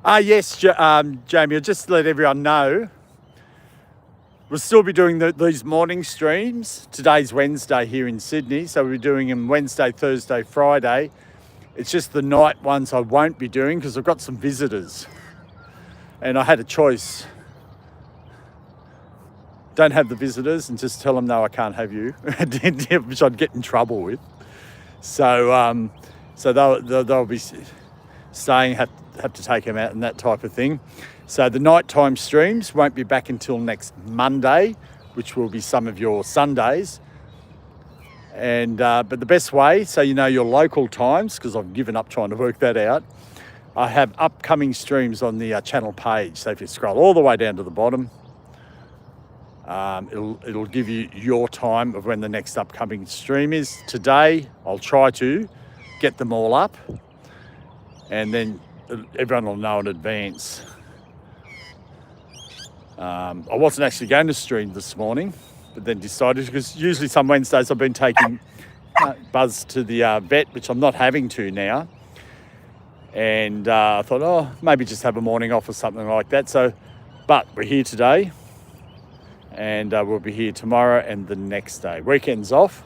Yes, Jamie, I'll just let everyone know. We'll still be doing these morning streams. Today's Wednesday here in Sydney, so we'll be doing them Wednesday, Thursday, Friday. It's just the night ones I won't be doing because I've got some visitors. And I had a choice. Don't have the visitors and just tell them, no, I can't have you, which I'd get in trouble with. So they'll be staying, have to take them out and that type of thing. So the nighttime streams won't be back until next Monday, which will be some of your Sundays. And but the best way, so you know your local times, because I've given up trying to work that out, I have upcoming streams on the channel page. So if you scroll all the way down to the bottom, it'll give you your time of when the next upcoming stream is. Today, I'll try to get them all up, and then everyone will know in advance. I wasn't actually going to stream this morning, but then decided, because usually some Wednesdays I've been taking Buzz to the vet, which I'm not having to now. And I thought, maybe just have a morning off or something like that. So, but we're here today, and we'll be here tomorrow and the next day. Weekend's off,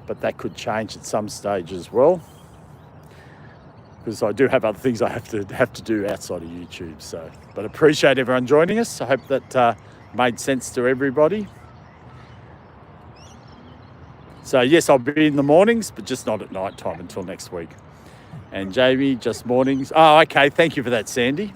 but that could change at some stage as well, because I do have other things I have to do outside of YouTube. So, but appreciate everyone joining us. I hope that made sense to everybody. So yes, I'll be in the mornings, but just not at night time until next week. And Jamie, just mornings. Oh, okay. Thank you for that, Sandy.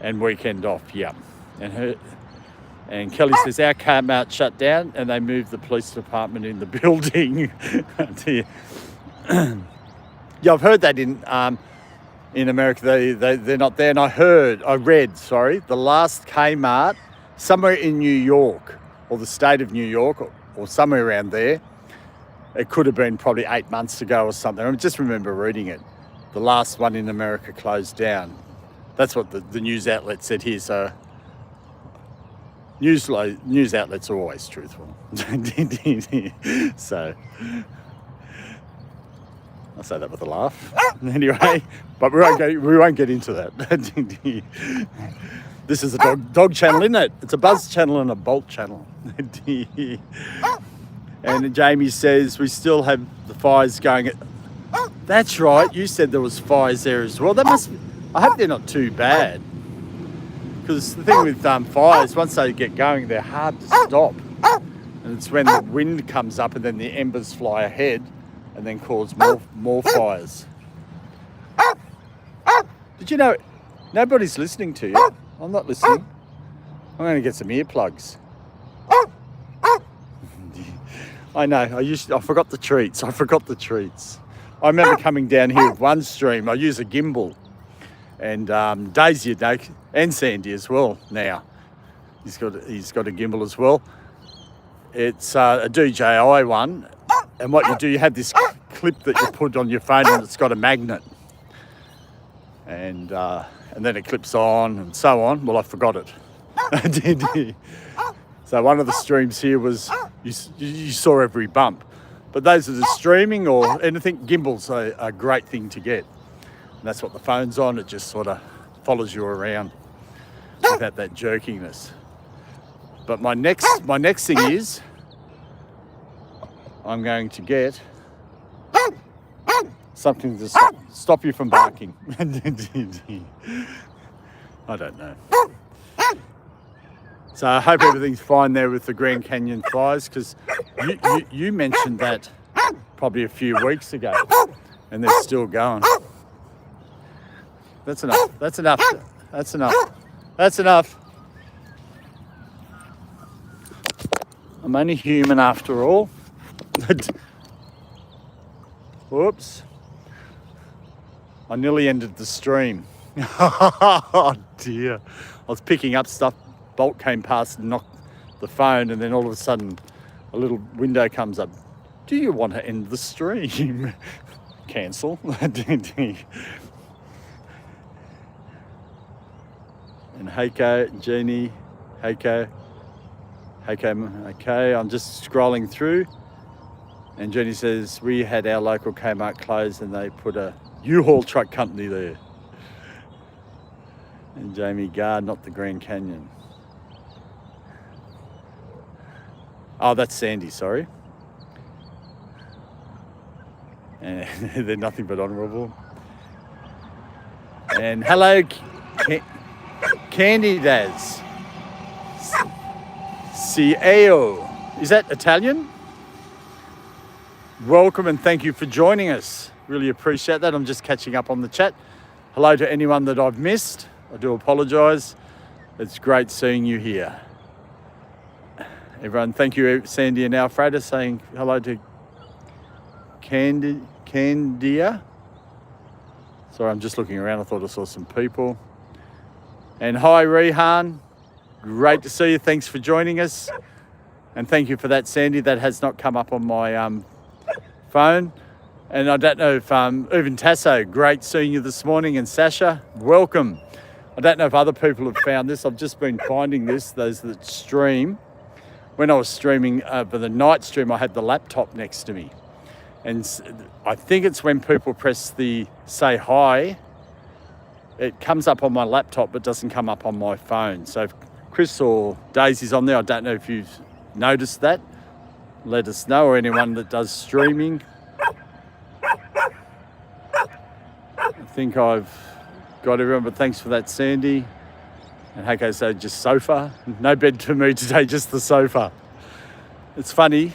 And weekend off, yeah. And Kelly says our Kmart shut down and they moved the police department in the building. Yeah, I've heard that in America they're not there. And I read, the last Kmart somewhere in New York or the state of New York or somewhere around there. It could have been probably 8 months ago or something. I just remember reading it. The last one in America closed down. That's what the news outlet said here. So news outlets are always truthful. So I say that with a laugh. Anyway, but we won't get into that. This is a dog channel, isn't it? It's a Buzz channel and a Bolt channel. And Jamie says we still have the fires going. That's right. You said there was fires there as well. I hope they're not too bad. Because the thing with fires, once they get going, they're hard to stop. And it's when the wind comes up and then the embers fly ahead and then cause more fires. Did you know nobody's listening to you? I'm not listening. I'm going to get some earplugs. I know. I forgot the treats. I remember coming down here with one stream. I use a gimbal, and Daisy, and Sandy as well. Now he's got a gimbal as well. It's a DJI one, and what you do, you have this clip that you put on your phone, and it's got a magnet, and then it clips on and so on. Well, I forgot it. So one of the streams here was, you saw every bump. But those that are streaming or anything, gimbals are a great thing to get. And that's what the phone's on. It just sort of follows you around without that jerkiness. But my next thing is, I'm going to get something to stop you from barking. I don't know. So I hope everything's fine there with the Grand Canyon fires, because you mentioned that probably a few weeks ago, and they're still going. That's enough. That's enough. That's enough. That's enough. I'm only human after all. Whoops. I nearly ended the stream. Oh dear. I was picking up stuff. Bolt came past and knocked the phone, and then all of a sudden a little window comes up. Do you want to end the stream? Cancel. And Heiko, Jeannie, Heiko, okay, I'm just scrolling through, and Jeannie says, we had our local Kmart closed and they put a U-Haul truck company there. And Jamie Gard, not the Grand Canyon. Oh, that's Sandy, sorry. And they're nothing but honourable. And hello, Candy Daz. Ciao. Is that Italian? Welcome and thank you for joining us. Really appreciate that. I'm just catching up on the chat. Hello to anyone that I've missed. I do apologise. It's great seeing you here. Everyone, thank you, Sandy and Alfreda, saying hello to Candia. Sorry, I'm just looking around. I thought I saw some people. And hi, Rehan. Great to see you. Thanks for joining us. And thank you for that, Sandy. That has not come up on my phone. And I don't know if even Tasso, great seeing you this morning. And Sasha, welcome. I don't know if other people have found this. I've just been finding this, those that stream. When I was streaming for the night stream, I had the laptop next to me. And I think it's when people press the say hi, it comes up on my laptop but doesn't come up on my phone. So if Chris or Daisy's on there, I don't know if you've noticed that. Let us know, or anyone that does streaming. I think I've got everyone, but thanks for that, Sandy. And Heiko said just sofa. No bed for me today, just the sofa. It's funny,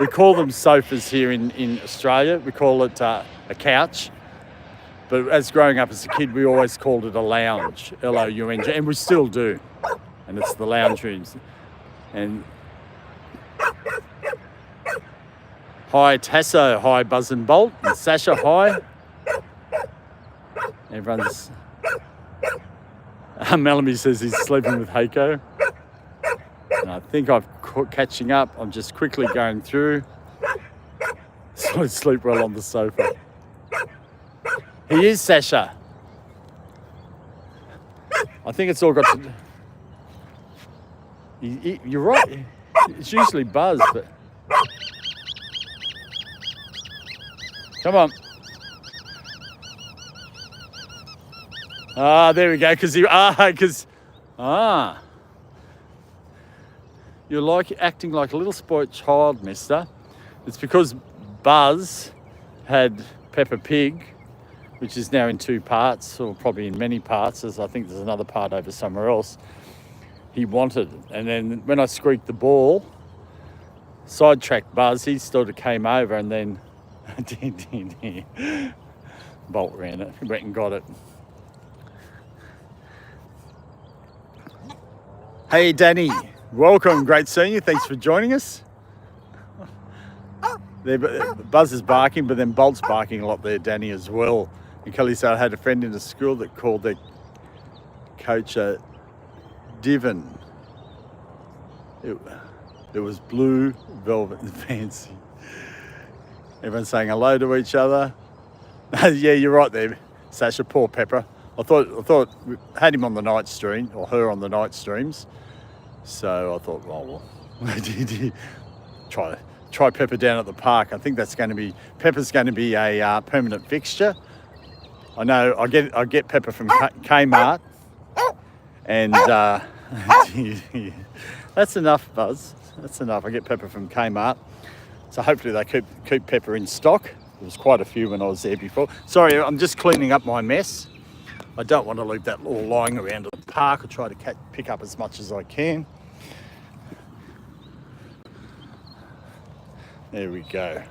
we call them sofas here in Australia. We call it a couch. But as growing up as a kid, we always called it a lounge, L-O-U-N-G, and we still do. And it's the lounge rooms. And hi Tasso, hi Buzz and Bolt, and Sasha, hi. Everyone's... Melanie says he's sleeping with Heiko. And I think I'm catching up. I'm just quickly going through. So I sleep well on the sofa. He is Sasha. I think it's all got to... You're right. It's usually Buzz, but... Come on. Ah, there we go. You're like acting like a little spoilt child, mister. It's because Buzz had Peppa Pig, which is now in 2 parts, or probably in many parts, as I think there's another part over somewhere else. He wanted it. And then when I squeaked the ball, sidetracked Buzz, he sort of came over and then Bolt ran it, went and got it. Hey Danny, welcome, great seeing you, thanks for joining us. Buzz is barking, but then Bolt's barking a lot there, Danny, as well. And Kelly said I had a friend in the school that called their coach a Divin. It was blue velvet and fancy. Everyone's saying hello to each other. Yeah, you're right there, Sasha, poor Pepper. I thought we had him on the night stream, or her on the night streams. So I thought, well, try Pepper down at the park. I think Pepper's going to be a permanent fixture. I know I get Pepper from Kmart, and that's enough, Buzz. That's enough. I get Pepper from Kmart, so hopefully they keep Pepper in stock. There was quite a few when I was there before. Sorry, I'm just cleaning up my mess. I don't want to leave that all lying around the park. I try to pick up as much as I can. There we go.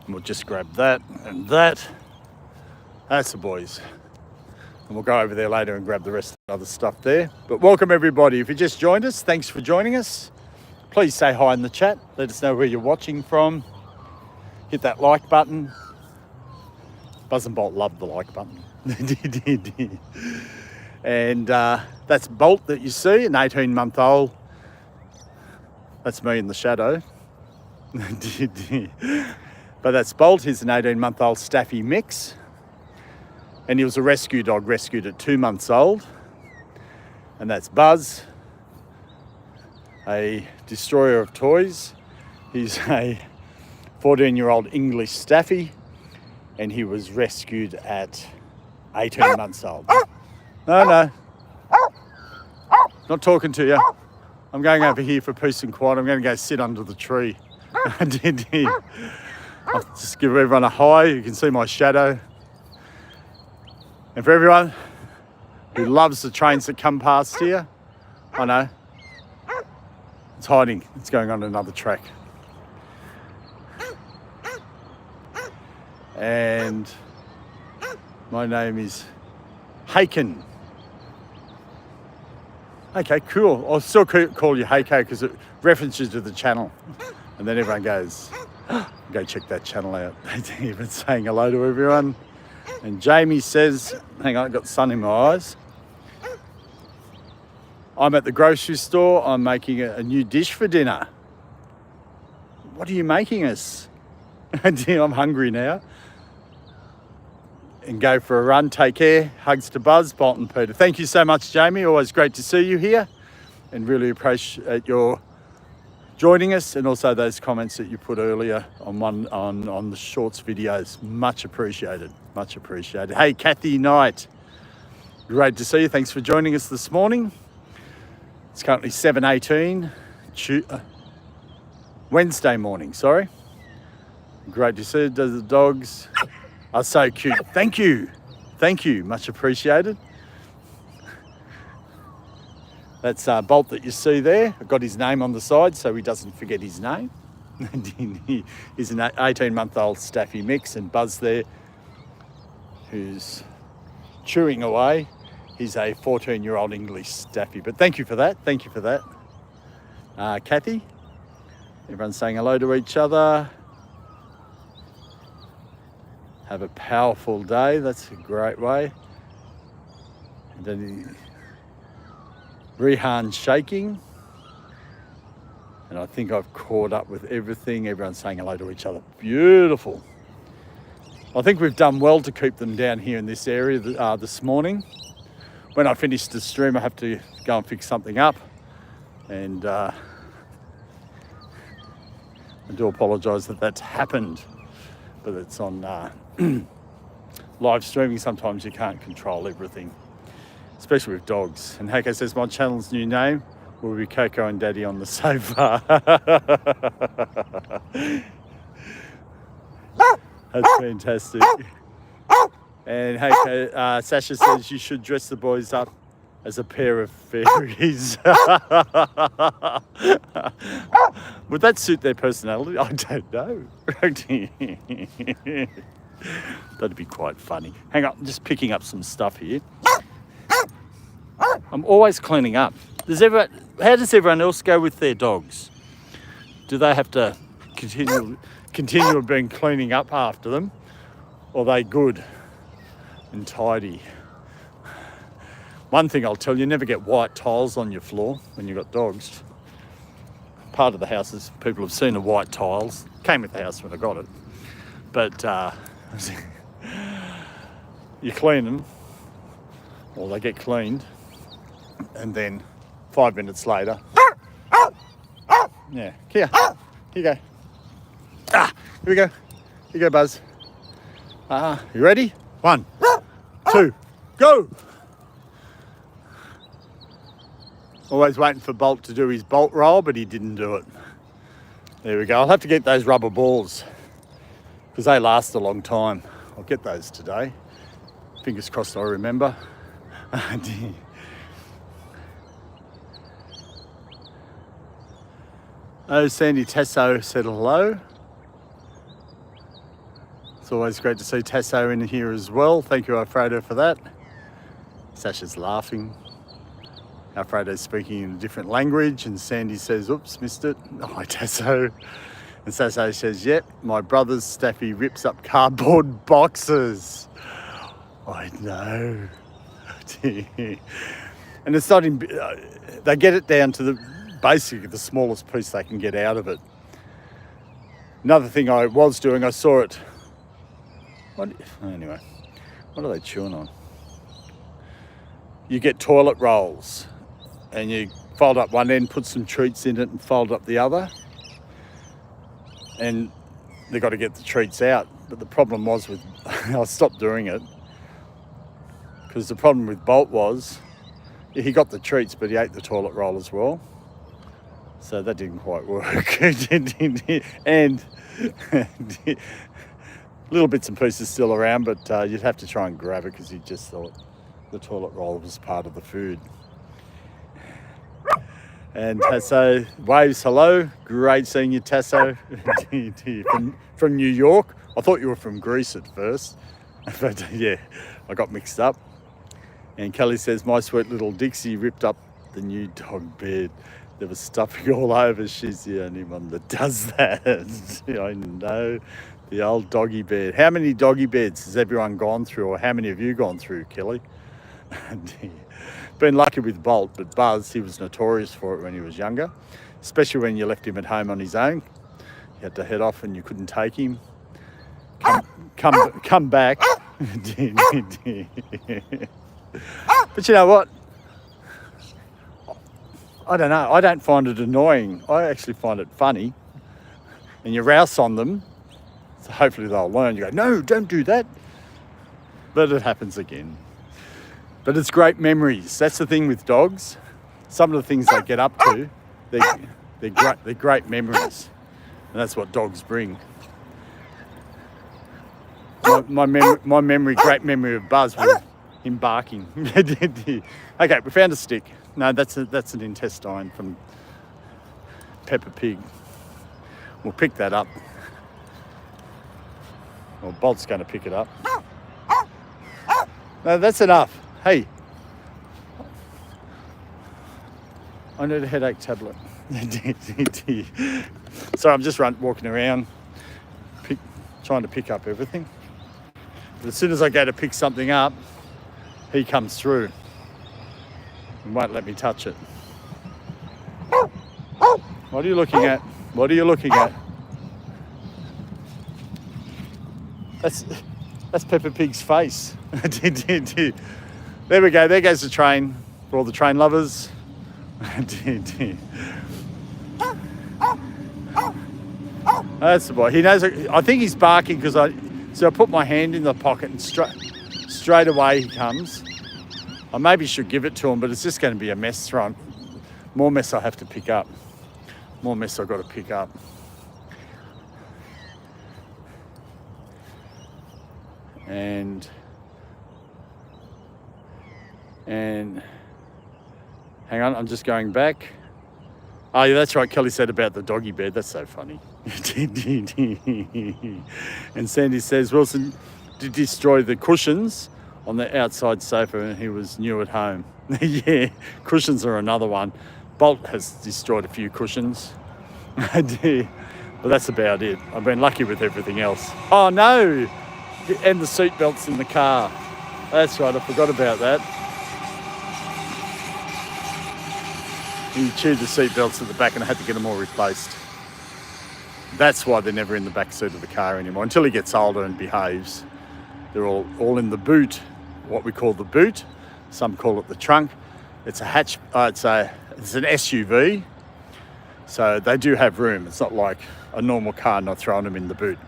And we'll just grab that and that. That's the boys. And we'll go over there later and grab the rest of the other stuff there. But welcome everybody. If you just joined us, thanks for joining us. Please say hi in the chat. Let us know where you're watching from. Hit that like button. Buzz and Bolt loved the like button. And that's Bolt that you see, an 18-month-old. That's me in the shadow. But that's Bolt. He's an 18-month-old Staffy mix. And he was a rescue dog, rescued at 2 months old. And that's Buzz, a destroyer of toys. He's a 14-year-old English Staffy, and he was rescued at 18 months old. No. Not talking to you. I'm going over here for peace and quiet. I'm going to go sit under the tree. I'll just give everyone a hi. You can see my shadow. And for everyone who loves the trains that come past here, I know, it's hiding. It's going on another track. And my name is Haken. Okay, cool. I'll still call you Heiko because it references to the channel. And then everyone goes, go check that channel out. They've been saying hello to everyone. And Jamie says, hang on, I've got sun in my eyes. I'm at the grocery store. I'm making a new dish for dinner. What are you making us? I'm hungry now. And go for a run. Take care. Hugs to Buzz, Bolt and Peter. Thank you so much, Jamie. Always great to see you here. And really appreciate your joining us, and also those comments that you put earlier on the shorts videos. Much appreciated. Much appreciated. Hey, Kathy Knight. Great to see you. Thanks for joining us this morning. It's currently 7:18, Wednesday morning, sorry. Great to see you. The dogs are so cute. Thank you. Thank you. Much appreciated. That's Bolt that you see there. I've got his name on the side so he doesn't forget his name. He's an 18-month-old Staffy mix, and Buzz there, who's chewing away. He's a 14-year-old English Staffy. But thank you for that. Thank you for that. Kathy, everyone's saying hello to each other. Have a powerful day. That's a great way. And then Rehan shaking. And I think I've caught up with everything. Everyone's saying hello to each other. Beautiful. I think we've done well to keep them down here in this area this morning. When I finish the stream, I have to go and fix something up. And I do apologise that that's happened. But it's on live streaming. Sometimes you can't control everything, especially with dogs. And Hako says, my channel's new name will be Coco and Daddy on the sofa. That's fantastic. And Hako, Sasha says you should dress the boys up as a pair of fairies. Would that suit their personality? I don't know. That'd be quite funny. Hang on, I'm just picking up some stuff here. I'm always cleaning up. How does everyone else go with their dogs? Do they have to continue being cleaning up after them? Or are they good and tidy? One thing I'll tell you, never get white tiles on your floor when you've got dogs. Part of the house is people have seen the white tiles. Came with the house when I got it. But you clean them, or they get cleaned, and then 5 minutes later. Yeah, here you go. Here we go. Here you go, Buzz. You ready? 1, 2, go! Always waiting for Bolt to do his bolt roll, but he didn't do it. There we go. I'll have to get those rubber balls because they last a long time. I'll get those today. Fingers crossed I remember. Oh, Sandy Tasso said hello. It's always great to see Tasso in here as well. Thank you, Alfredo, for that. Sasha's laughing. Alfredo's speaking in a different language, and Sandy says, oops, missed it. Oh, Tasso. And Sasso says, yep, my brother's Staffy rips up cardboard boxes. I know. And it's not in, they get it down to basically the smallest piece they can get out of it. Another thing I was doing, I saw it. Anyway, what are they chewing on? You get toilet rolls and you fold up one end, put some treats in it and fold up the other. And they've got to get the treats out. But the problem was with, I stopped doing it because the problem with Bolt was he got the treats, but he ate the toilet roll as well. So that didn't quite work. And little bits and pieces still around, but you'd have to try and grab it because he just thought the toilet roll was part of the food. And Tasso waves hello. Great seeing you, Tasso. from New York. I thought you were from Greece at first, but yeah, I got mixed up. And Kelly says, my sweet little Dixie ripped up the new dog bed. There was stuffing all over. She's the only one that does that. I know. The old doggy bed. How many doggy beds has everyone gone through, or how many have you gone through, Kelly? Been lucky with Bolt, but Buzz, he was notorious for it when he was younger, especially when you left him at home on his own. You had to head off and you couldn't take him. Come back. But you know what? I don't know. I don't find it annoying. I actually find it funny. And you rouse on them, so hopefully they'll learn. You go, no, don't do that. But it happens again. But it's great memories. That's the thing with dogs. Some of the things they get up to, they're great memories. And that's what dogs bring. My memory, great memory of Buzz was him barking. Okay, we found a stick. No, that's an intestine from Peppa Pig. We'll pick that up. Well, Bolt's going to pick it up. No, that's enough. Hey, I need a headache tablet. So I'm just walking around, trying to pick up everything. But as soon as I go to pick something up, he comes through and won't let me touch it. What are you looking at? What are you looking at? That's Peppa Pig's face. There we go. There goes the train for all the train lovers. That's the boy. He knows. I think he's barking because I put my hand in the pocket and straight away he comes. I maybe should give it to him, but it's just going to be a mess. More mess I have to pick up. More mess I've got to pick up. And hang on, I'm just going back. Oh, yeah, that's right. Kelly said about the doggy bed. That's so funny. And Sandy says, Wilson did destroy the cushions on the outside sofa and he was new at home. Yeah, cushions are another one. Bolt has destroyed a few cushions. But that's about it. I've been lucky with everything else. Oh, no. And the seat belts in the car. That's right, I forgot about that. He chewed the seat belts at the back and I had to get them all replaced. That's why they're never in the back seat of the car anymore. Until he gets older and behaves. They're all in the boot, what we call the boot. Some call it the trunk. It's a hatch. It's a It's an SUV, so they do have room. It's not like a normal car not throwing them in the boot.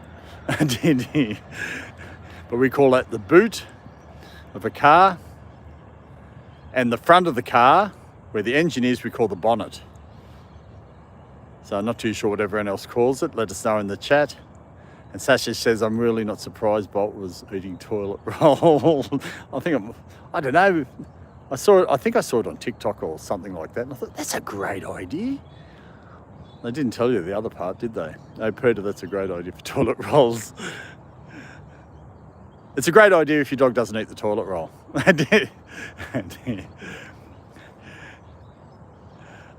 But we call that the boot of a car, and the front of the car, where the engine is, we call the bonnet. So I'm not too sure what everyone else calls it. Let us know in the chat. And Sasha says, I'm really not surprised Bolt was eating toilet roll. I don't know. I think I saw it on TikTok or something like that. And I thought, that's a great idea. They didn't tell you the other part, did they? No, Peter, that's a great idea for toilet rolls. It's a great idea if your dog doesn't eat the toilet roll.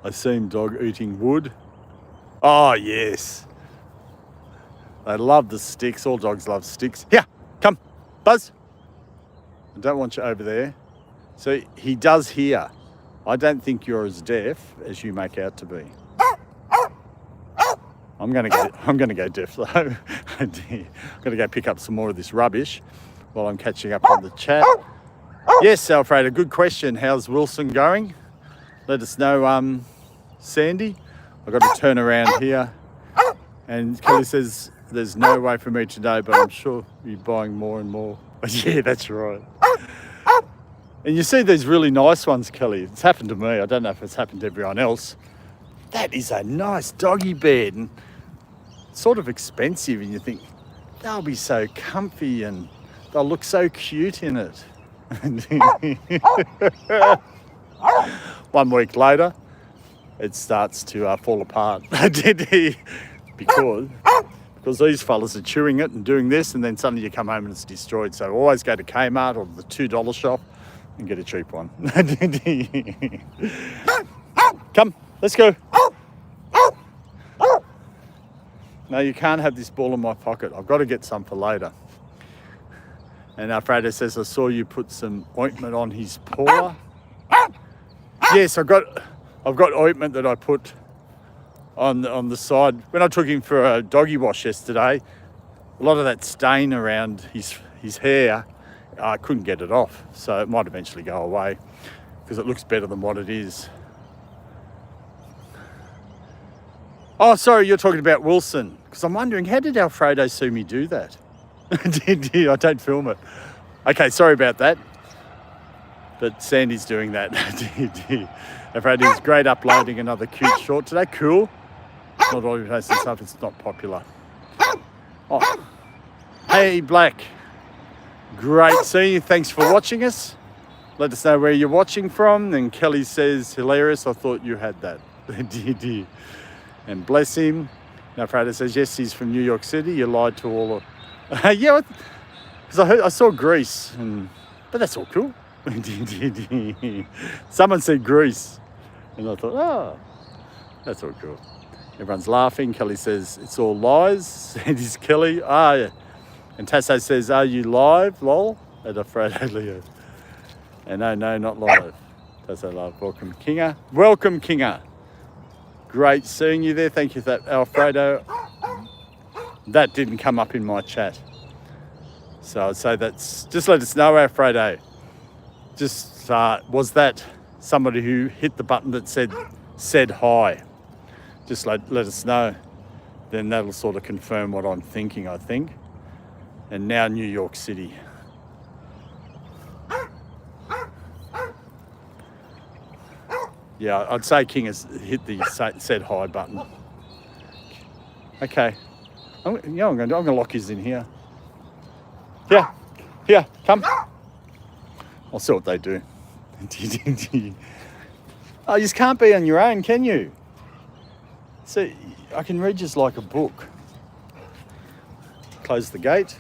I seen dog eating wood. Oh, yes. They love the sticks. All dogs love sticks. Here, come, Buzz. I don't want you over there. So he does hear. I don't think you're as deaf as you make out to be. I'm gonna go deaf though. I'm gonna go pick up some more of this rubbish while I'm catching up on the chat. Yes, Alfredo, good question. How's Wilson going? Let us know, Sandy. I've got to turn around here. And Kelly says, there's no way for me to know, but I'm sure you're buying more and more. Yeah, that's right. And you see these really nice ones, Kelly. It's happened to me. I don't know if it's happened to everyone else. That is a nice doggy bed, and sort of expensive, and you think, they'll be so comfy and they'll look so cute in it. 1 week later, it starts to fall apart. Because these fellas are chewing it and doing this, and then suddenly you come home and it's destroyed. So always go to Kmart or the $2 shop and get a cheap one. Come, let's go. No, you can't have this ball in my pocket. I've got to get some for later. And Alfredo says, I saw you put some ointment on his paw. Yes, I've got ointment that I put on the side. When I took him for a doggy wash yesterday, a lot of that stain around his hair, I couldn't get it off. So it might eventually go away because it looks better than what it is. Oh, sorry, you're talking about Wilson. Because I'm wondering, how did Alfredo see me do that? I don't film it. Okay, sorry about that. But Sandy's doing that. Alfredo's great uploading another cute short today. Cool. Not all your posting stuff, it's not popular. Oh. Hey, Black. Great seeing you. Thanks for watching us. Let us know where you're watching from. And Kelly says, hilarious. I thought you had that. And bless him. Now, Alfredo says, yes, he's from New York City. You lied to all of... Yeah, because I saw Greece, but that's all cool. Someone said Greece, and I thought, oh, that's all cool. Everyone's laughing. Kelly says, it's all lies. And he's Kelly. Ah, yeah. And Tasso says, are you live, lol? At Alfredo Leo. And no, not live. Tasso love. Welcome, Kinga. Welcome, Kinga. Great seeing you there. Thank you for that, Alfredo. That didn't come up in my chat. So I'd say that's, just let us know, Alfredo. Just, was that somebody who hit the button that said hi? Just let us know. Then that'll sort of confirm what I'm thinking, I think. And now New York City. Yeah, I'd say King has hit the said hi button. Okay. I'm gonna lock his in here. Here, come. I'll see what they do. Oh, you just can't be on your own, can you? So I can read just like a book. Close the gate.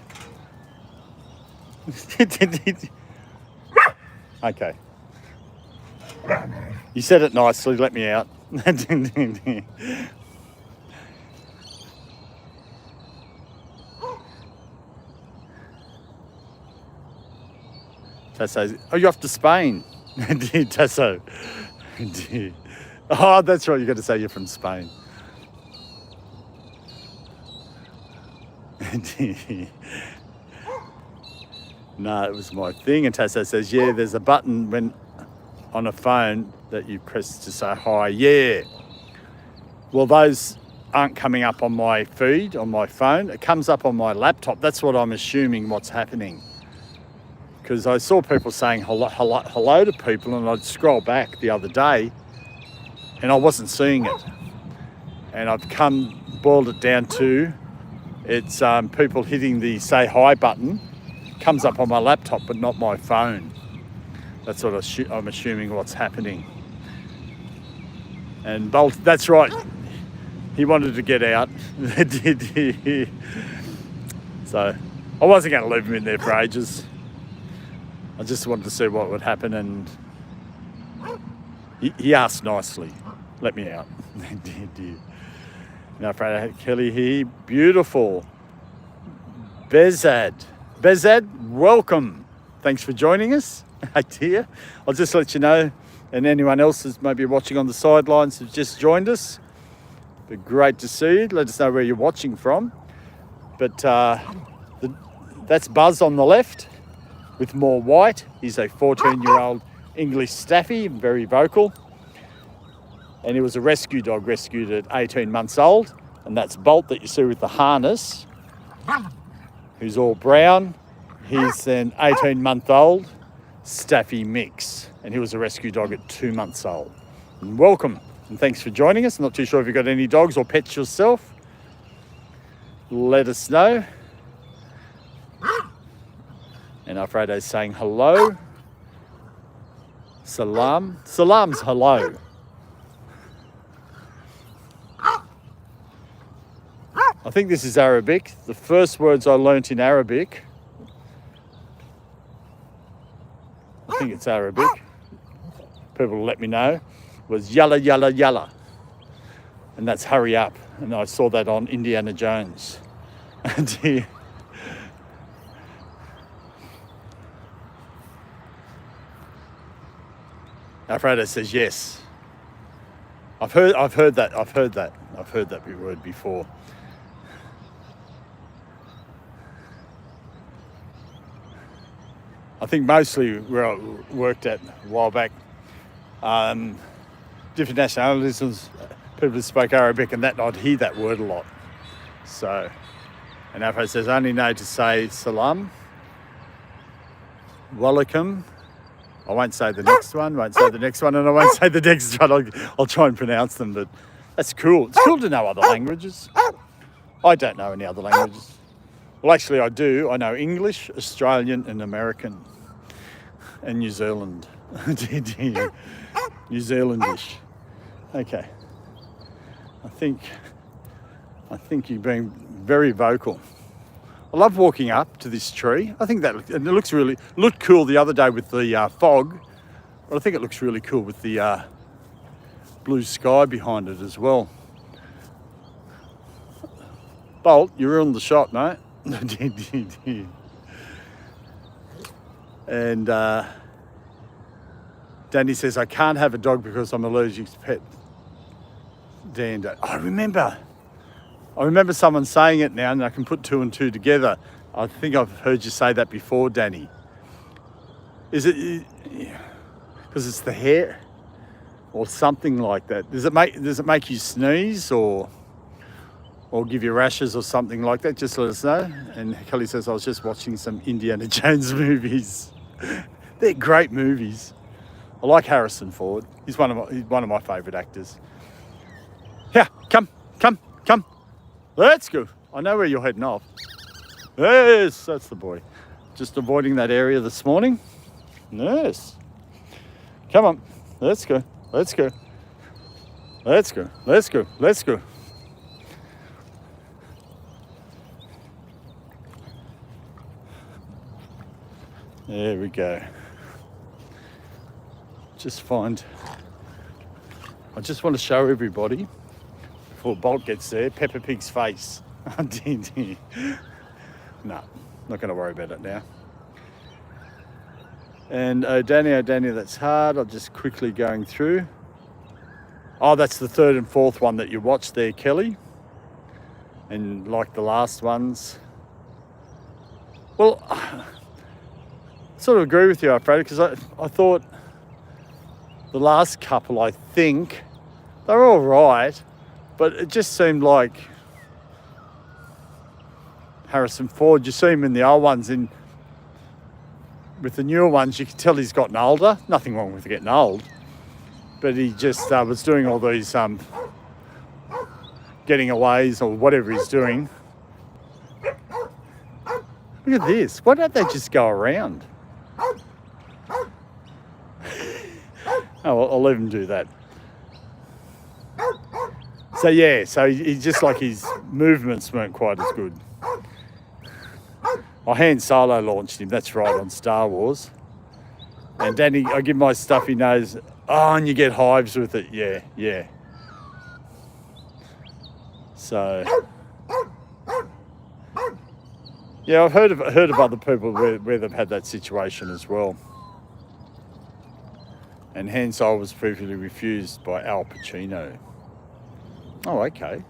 Okay. You said it nicely, let me out. Tasso, oh, you're off to Spain. Tasso. Oh, that's right, you got to say you're from Spain. No, it was my thing. And Tasso says, yeah, there's a button when on a phone that you press to say hi. Yeah. Well, those aren't coming up on my feed, on my phone. It comes up on my laptop. That's what I'm assuming what's happening. Because I saw people saying hello to people, and I'd scroll back the other day and I wasn't seeing it. And I've boiled it down to, it's people hitting the say hi button, comes up on my laptop but not my phone. That's what I'm assuming what's happening. And Bolt, that's right, he wanted to get out. So I wasn't going to leave him in there for ages. I just wanted to see what would happen, and he asked nicely, let me out. Now, Friday Kelly here, beautiful. Bezad, welcome. Thanks for joining us. Hey dear, I'll just let you know, and anyone else who's maybe watching on the sidelines who's just joined us, but great to see you. Let us know where you're watching from. But that's Buzz on the left with more white. He's a 14-year-old English Staffy, very vocal. And he was a rescue dog, rescued at 18 months old. And that's Bolt that you see with the harness, who's all brown. He's an 18-month-old Staffy mix, and he was a rescue dog at 2 months old. And welcome, and thanks for joining us. I'm not too sure if you've got any dogs or pets yourself. Let us know. And Alfredo's saying hello. Salam. Salam's hello. I think this is Arabic. The first words I learnt in Arabic, I think it's Arabic, people will let me know, was yalla, yalla, yalla. And that's hurry up. And I saw that on Indiana Jones. And Alfredo says yes. I've heard that word before. I think mostly where I worked at a while back, different nationalities, people who spoke Arabic, and that I'd hear that word a lot. So, and Alfredo says, I only know to say salam, walaikum. I won't say the next one, and I won't say the next one. I'll try and pronounce them, but that's cool. It's cool to know other languages. I don't know any other languages. Well, actually, I do. I know English, Australian, and American, and New Zealand. New Zealandish. Okay. I think you've been very vocal. I love walking up to this tree. I think that, and it looked cool the other day with the fog, but I think it looks really cool with the blue sky behind it as well. Bolt, you ruined the shot, mate. And Danny says, I can't have a dog because I'm allergic to pet dander. I remember someone saying it now, and I can put two and two together. I think I've heard you say that before, Danny. Is it because it's the hair or something like that? Does it make you sneeze or give you rashes or something like that? Just let us know. And Kelly says, I was just watching some Indiana Jones movies. They're great movies. I like Harrison Ford. He's one of my favourite actors. Yeah, come. Let's go. I know where you're heading off. Yes, that's the boy. Just avoiding that area this morning. Yes. Come on. Let's go. There we go. I just want to show everybody before Bolt gets there, Peppa Pig's face. No, not going to worry about it now. And Danny, that's hard. I'm just quickly going through. Oh, that's the third and fourth one that you watched there, Kelly. And like the last ones. Well, I sort of agree with you, Alfredo, because I thought the last couple, I think, they're all right, but it just seemed like Harrison Ford, you see him in the old ones, with the newer ones, you can tell he's gotten older. Nothing wrong with getting old, but he just was doing all these getting aways or whatever he's doing. Look at this. Why don't they just go around? Oh, well, I'll leave him do that. So yeah, so he's just like his movements weren't quite as good. Han Solo launched him, that's right, on Star Wars. And Danny, I give my Staffy nose, and you get hives with it. Yeah. So, yeah, I've heard of other people where they've had that situation as well. And Han Solo was previously refused by Al Pacino. Oh, okay.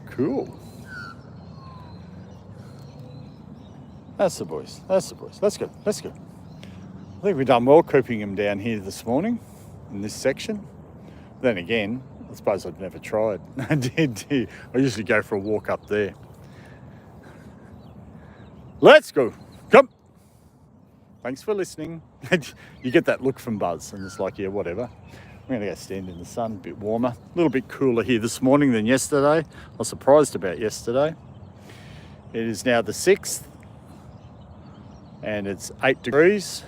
Cool. That's the boys. Let's go. I think we've done well keeping him down here this morning in this section. Then again, I suppose I've never tried. I usually go for a walk up there. Let's go. Come. Thanks for listening. You get that look from Buzz and it's like, yeah, whatever. I'm going to go stand in the sun, a bit warmer. A little bit cooler here this morning than yesterday. I was surprised about yesterday. It is now the 6th and it's 8 degrees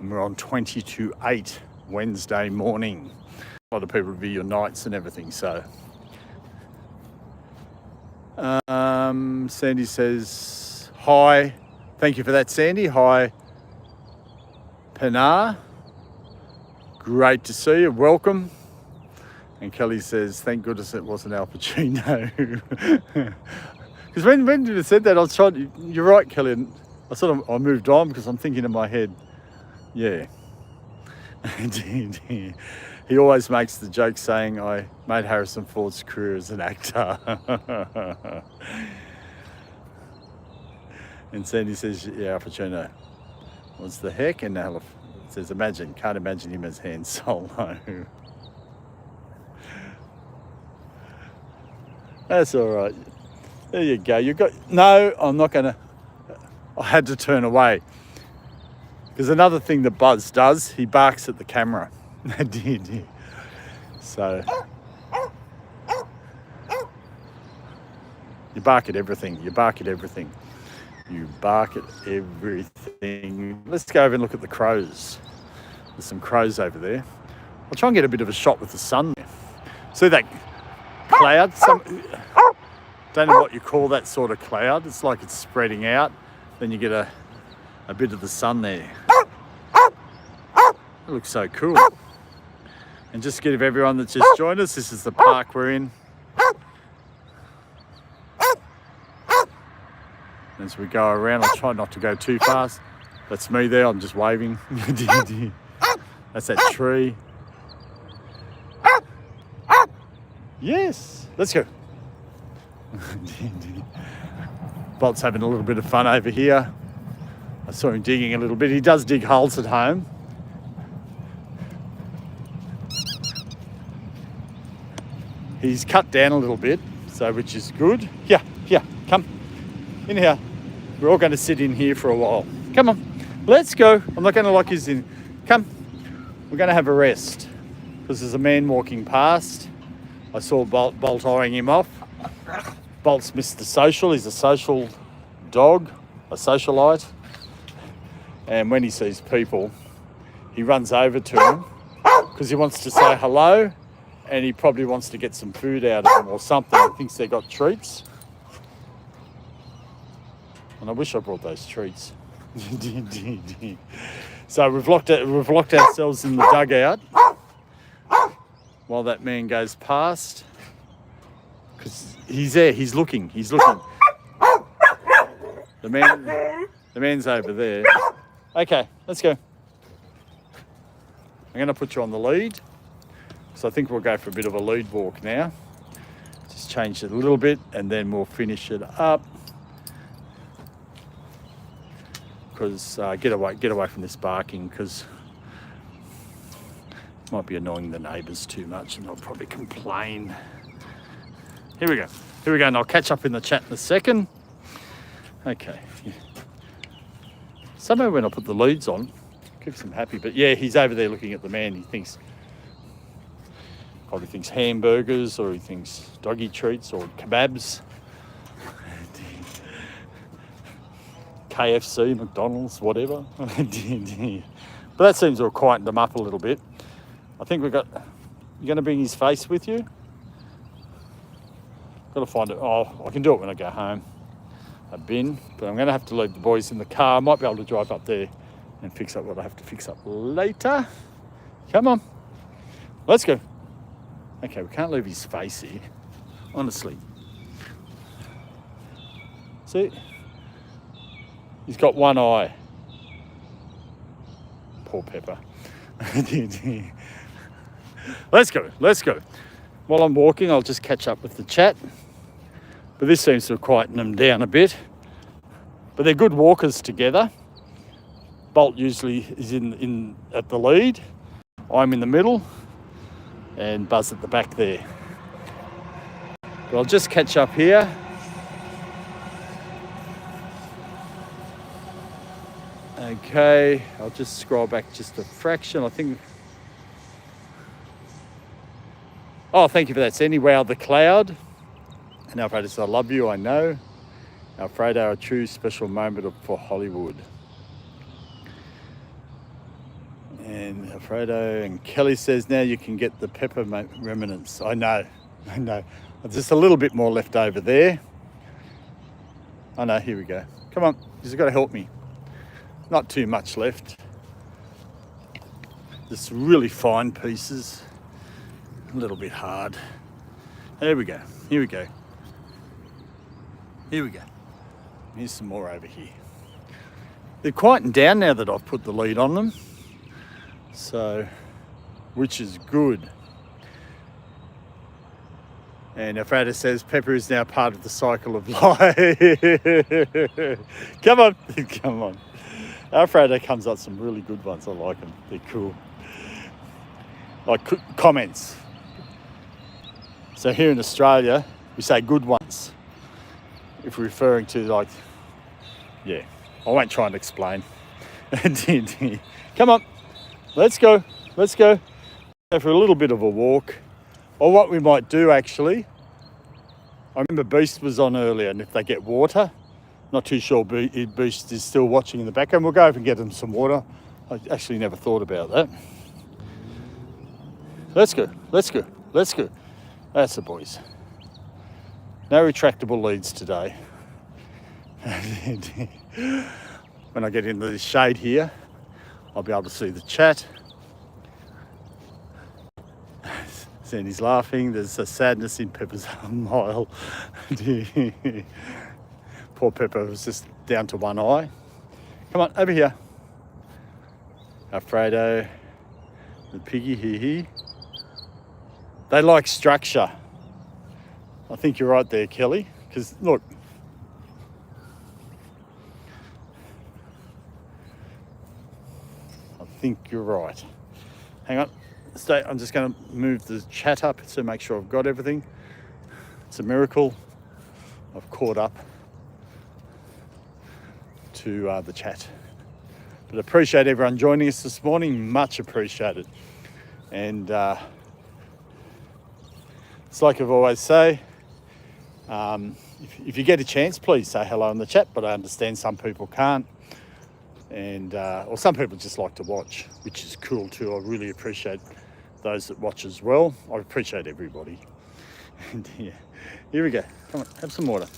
and we're on 20 to 8 Wednesday morning. A lot of people review your nights and everything, so. Sandy says, hi. Thank you for that, Sandy. Hi, Pinar. Great to see you. Welcome. And Kelly says, thank goodness it wasn't Al Pacino. Because when you said that, I was trying. You're right, Kelly. I sort of I moved on because I'm thinking in my head, yeah. He always makes the joke saying, I made Harrison Ford's career as an actor. And Sandy says, yeah, Al Pacino was the heck. And Al says, can't imagine him as Han Solo. That's all right. There you go. No, I'm not going to. I had to turn away. Because another thing that Buzz does, he barks at the camera. So, you bark at everything. Let's go over and look at the crows. There's some crows over there. I'll try and get a bit of a shot with the sun there. See that cloud? Don't know what you call that sort of cloud. It's like it's spreading out. Then you get a bit of the sun there. It looks so cool. And just to give everyone that's just joined us, this is the park we're in. As we go around, I'll try not to go too fast. That's me there, I'm just waving. That's that tree. Yes, let's go. Bolt's having a little bit of fun over here. I saw him digging a little bit. He does dig holes at home. He's cut down a little bit, so which is good. Here, come in here. We're all going to sit in here for a while. Come on, let's go. I'm not going to lock his in. Come, we're going to have a rest because there's a man walking past. I saw Bolt eyeing him off. Bolt's Mr. Social. He's a social dog, a socialite. And when he sees people, he runs over to them because he wants to say hello and he probably wants to get some food out of them or something. He thinks they got treats. And I wish I brought those treats. So we've locked ourselves in the dugout while that man goes past. Because he's there, he's looking. The man's over there. Okay, let's go. I'm going to put you on the lead. So I think we'll go for a bit of a lead walk now. Just change it a little bit and then we'll finish it up. because get away from this barking, because it might be annoying the neighbours too much and they'll probably complain. Here we go, and I'll catch up in the chat in a second. Okay. Somehow when I put the leads on, keeps him happy. But yeah, he's over there looking at the man. He probably thinks hamburgers, or he thinks doggy treats or kebabs. KFC, McDonald's, whatever. But that seems to have quietened him up a little bit. I think you're going to bring his face with you? Got to find it. Oh, I can do it when I go home. A bin, but I'm going to have to leave the boys in the car. I might be able to drive up there and fix up what I have to fix up later. Come on, let's go. Okay, we can't leave his face here, honestly. See, he's got one eye. Poor Pepper. Let's go. While I'm walking, I'll just catch up with the chat. But this seems to have quietened them down a bit. But they're good walkers together. Bolt usually is in at the lead. I'm in the middle. And Buzz at the back there. But I'll just catch up here. Okay, I'll just scroll back just a fraction. I think... Oh, thank you for that, Sandy. Wow, the cloud. And Alfredo says, I love you, I know. Alfredo, a true special moment for Hollywood. And Alfredo and Kelly says, now you can get the pepper remnants. I know. Just a little bit more left over there. I know, here we go. Come on, you've got to help me. Not too much left. Just really fine pieces. A little bit hard. There we go. Here we go. Here's some more over here. They're quieting down now that I've put the lead on them. So, which is good. And Alfredo says, Pepper is now part of the cycle of life. Come on. Alfredo comes up with some really good ones. I like them. They're cool. Like comments. So here in Australia, we say good ones. If we're referring to I won't try and explain. Come on, let's go. Go for a little bit of a walk. Or what we might do actually, I remember Beast was on earlier, and if they get water, not too sure Beast is still watching in the background, we'll go over and get them some water. I actually never thought about that. Let's go. That's the boys. No retractable leads today. When I get into the shade here, I'll be able to see the chat. Sandy's laughing. There's a sadness in Pepper's smile. Poor Pepper was just down to one eye. Come on, over here. Alfredo, the piggy, hee. They like structure. I think you're right there, Kelly, because look. I think you're right. Hang on. Stay. I'm just going to move the chat up to make sure I've got everything. It's a miracle. I've caught up to the chat. But appreciate everyone joining us this morning. Much appreciated. And it's like I've always say, if you get a chance, please say hello in the chat, but I understand some people can't. And or some people just like to watch, which is cool too. I really appreciate those that watch as well. I appreciate everybody. And yeah, here we go. Come on, have some water.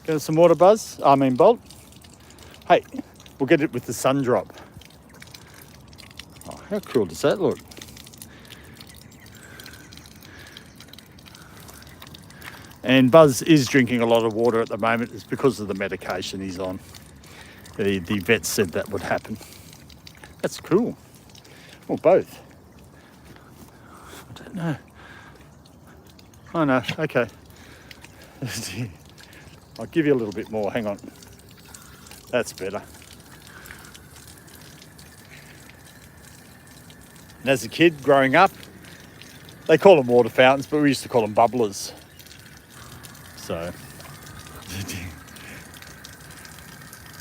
Get us some water, Bolt. Hey, we'll get it with the sun drop. Oh, how cool does that look? And Buzz is drinking a lot of water at the moment. It's because of the medication he's on. The vet said that would happen. That's cool. Well, both. I don't know. Oh no, okay. I'll give you a little bit more, hang on. That's better. And as a kid growing up, they call them water fountains, but we used to call them bubblers. So,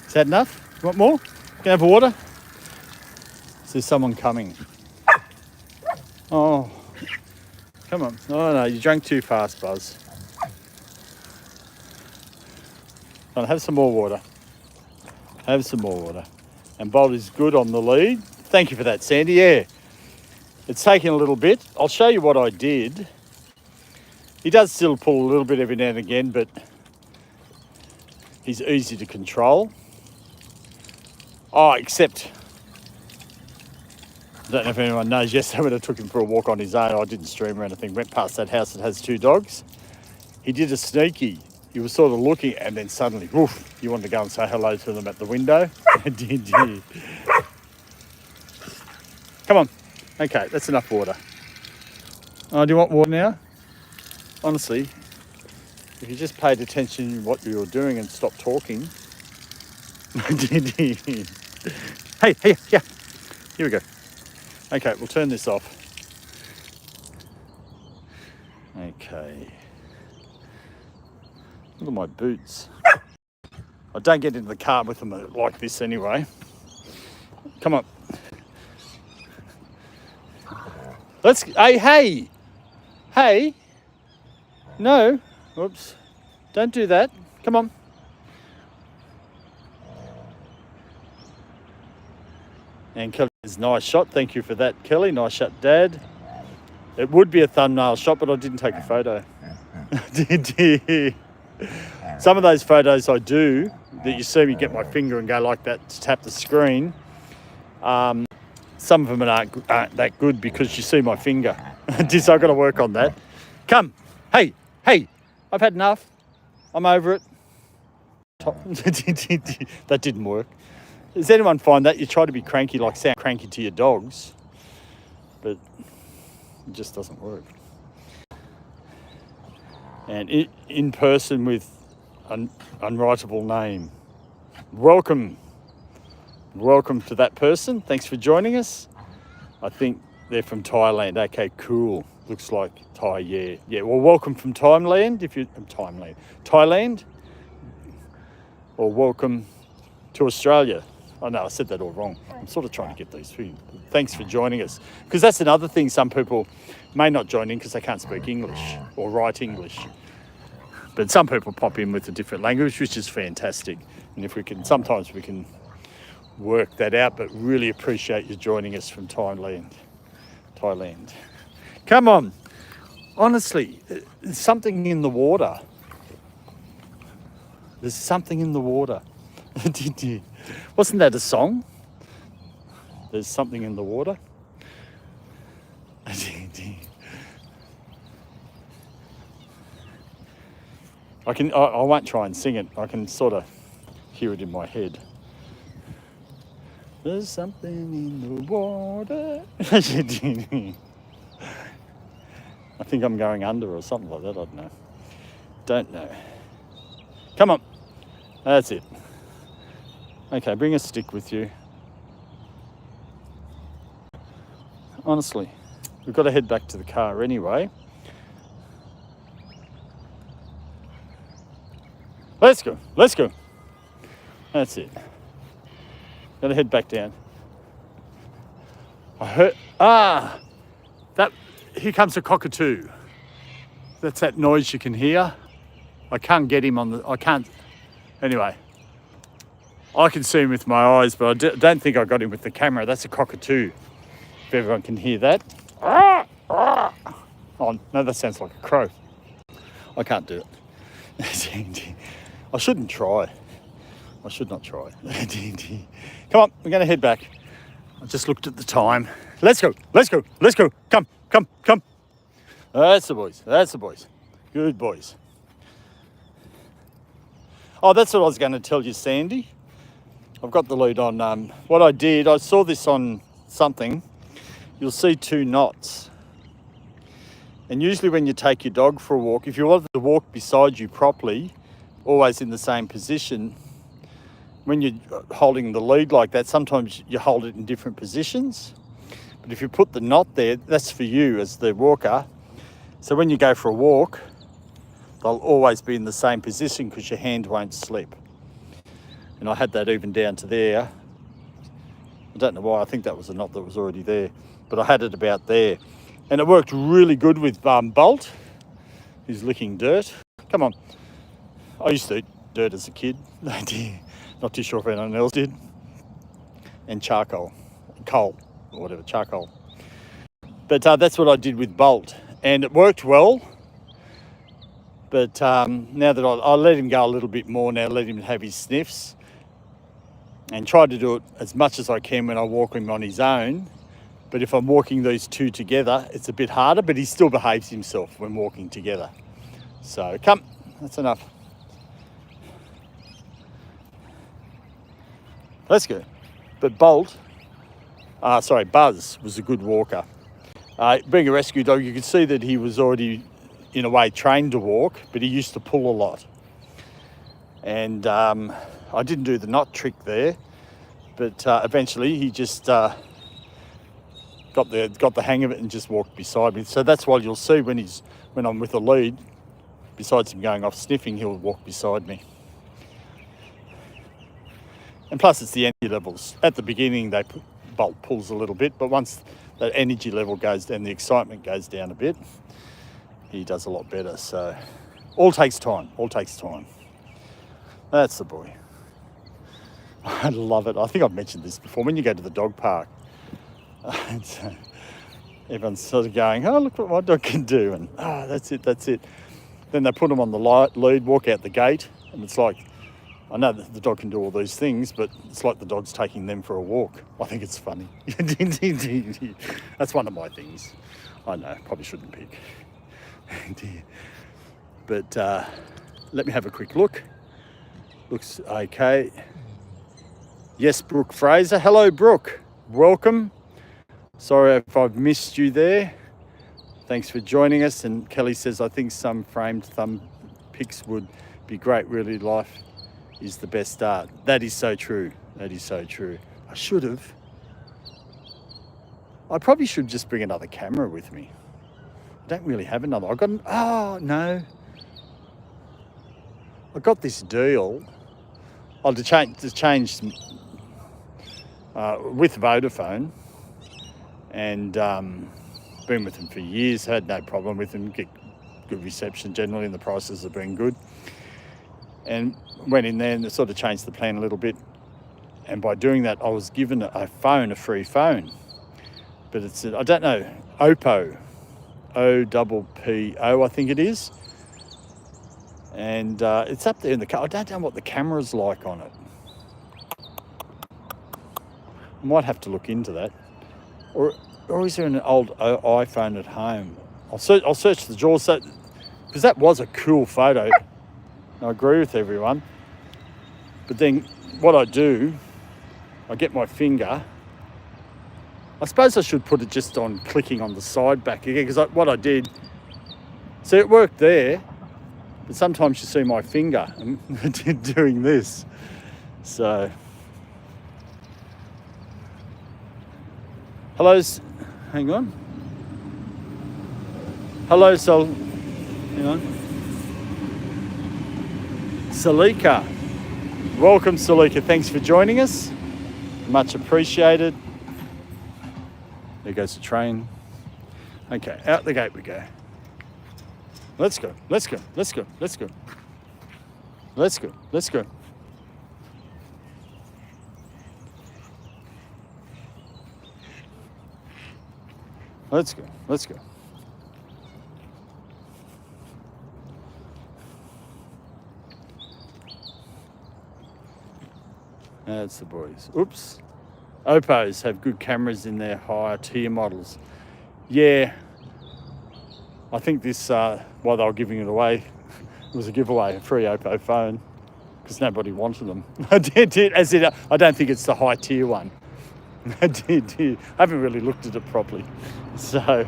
is that enough? You want more? Can I have water? Is there someone coming? Oh, come on. No, you drank too fast, Buzz. Come on, have some more water. Have some more water. And Bolt is good on the lead. Thank you for that, Sandy. Yeah, it's taking a little bit. I'll show you what I did. He does still pull a little bit every now and again, but he's easy to control. Oh, except, I don't know if anyone knows, yesterday when I took him for a walk on his own, I didn't stream or anything, went past that house that has 2 dogs. He did a sneaky. He was sort of looking, and then suddenly, woof, you wanted to go and say hello to them at the window. Did you? Come on. Okay, that's enough water. Oh, do you want water now? Honestly, if you just paid attention to what you were doing and stopped talking. Hey, yeah. Here we go. Okay, we'll turn this off. Okay. Look at my boots. I don't get into the car with them like this anyway. Come on. Hey. No. Oops. Don't do that. Come on. And Kelly's nice shot. Thank you for that, Kelly. Nice shot, Dad. It would be a thumbnail shot, but I didn't take a photo. Some of those photos I do, that you see me get my finger and go like that to tap the screen, some of them aren't that good because you see my finger. So I've got to work on that. Come. Hey, I've had enough. I'm over it. That didn't work. Does anyone find that? You try to be cranky, like sound cranky to your dogs, but it just doesn't work. And in person with an unwritable name. Welcome to that person. Thanks for joining us. I think they're from Thailand. Okay, cool. Looks like Thai, yeah. Well, welcome from Thailand, Thailand, or welcome to Australia. Oh no, I said that all wrong. I'm sort of trying to get these things. Thanks for joining us. Because that's another thing, some people may not join in because they can't speak English or write English. But some people pop in with a different language, which is fantastic. And if we can, sometimes we can work that out, but really appreciate you joining us from Thailand. Come on. Honestly, there's something in the water. There's something in the water. Wasn't that a song? There's something in the water. I won't try and sing it. I can sort of hear it in my head. There's something in the water. I think I'm going under or something like that. I don't know. Come on. That's it. Okay, bring a stick with you. Honestly, we've got to head back to the car anyway. Let's go. That's it. Got to head back down. I heard, here comes a cockatoo. That's that noise you can hear. I can't get him anyway. I can see him with my eyes, but I don't think I got him with the camera. That's a cockatoo, if everyone can hear that. Oh, no, that sounds like a crow. I can't do it. I shouldn't try. I should not try. Come on, we're going to head back. I just looked at the time. Let's go. Come. That's the boys. Good boys. Oh, that's what I was going to tell you, Sandy. I've got the lead on. What I did, I saw this on something. You'll see 2 knots. And usually when you take your dog for a walk, if you want to walk beside you properly, always in the same position, when you're holding the lead like that, sometimes you hold it in different positions. But if you put the knot there, that's for you as the walker. So when you go for a walk, they'll always be in the same position because your hand won't slip. And I had that even down to there. I don't know why, I think that was a knot that was already there, but I had it about there. And it worked really good with Bolt. He's licking dirt. Come on. I used to eat dirt as a kid. Not too sure if anyone else did. And charcoal, coal, or whatever, charcoal. But that's what I did with Bolt. And it worked well. But now that I'll let him go a little bit more now, let him have his sniffs. And try to do it as much as I can when I walk him on his own. But if I'm walking these two together, it's a bit harder, but he still behaves himself when walking together. So come, that's enough. Let's go. But Buzz was a good walker. Being a rescue dog, you could see that he was already, in a way, trained to walk, but he used to pull a lot. And I didn't do the knot trick there, but eventually he just got the hang of it and just walked beside me. So that's why you'll see when I'm with a lead, besides him going off sniffing, he'll walk beside me. And plus it's the energy levels. At the beginning, Bolt pulls a little bit, but once that energy level goes down, the excitement goes down a bit, he does a lot better. So all takes time, That's the boy. I love it. I think I've mentioned this before. When you go to the dog park, everyone's sort of going, oh, look what my dog can do. And, that's it. Then they put them on the lead, walk out the gate, and it's like, I know that the dog can do all these things, but it's like the dog's taking them for a walk. I think it's funny. That's one of my things. I know, probably shouldn't pick. But let me have a quick look. Looks okay. Yes, Brooke Fraser. Hello, Brooke. Welcome. Sorry if I've missed you there. Thanks for joining us. And Kelly says, I think some framed thumb pics would be great. Really, life is the best art. That is so true. I probably should just bring another camera with me. I don't really have another. I got this deal. To change with Vodafone, and been with them for years. Had no problem with them. Get good reception generally, and the prices have been good. And went in there and they sort of changed the plan a little bit. And by doing that, I was given a free phone. But it's I don't know, Oppo, OPPO, I think it is. And it's up there in the car. I don't know what the camera's like on it. I might have to look into that. Or is there an old iPhone at home? I'll search the drawers, because that was a cool photo. I agree with everyone. But then what I do, I get my finger. I suppose I should put it just on clicking on the side back again, because what I did, see, it worked there. But sometimes you see my finger doing this. So, hang on. Hello, hang on. Salika. Welcome, Salika. Thanks for joining us. Much appreciated. There goes the train. Okay, out the gate we go. Let's go. Let's go. Let's go. Let's go. Let's go. Let's go. Let's go. Let's go. That's the boys. Oops. Oppos have good cameras in their higher tier models. Yeah. I think this, while they were giving it away, it was a giveaway, a free Oppo phone, because nobody wanted them. I don't think it's the high tier one. I haven't really looked at it properly. So,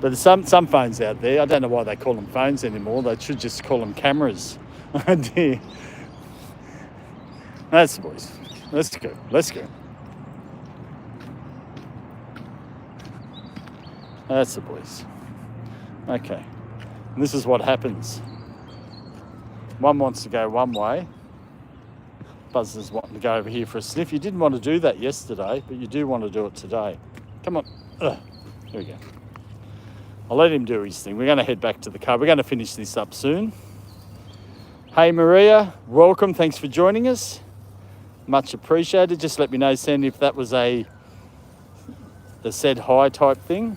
but there's some phones out there. I don't know why they call them phones anymore. They should just call them cameras. That's the boys. Let's go. Let's go. That's the boys. Okay. And this is what happens. One wants to go one way. Buzz is wanting to go over here for a sniff. You didn't want to do that yesterday, but you do want to do it today. Come on. Ugh. Here we go. I'll let him do his thing. We're going to head back to the car. We're going to finish this up soon. Hey, Maria. Welcome. Thanks for joining us. Much appreciated. Just let me know, Sandy, if that was the said hi type thing.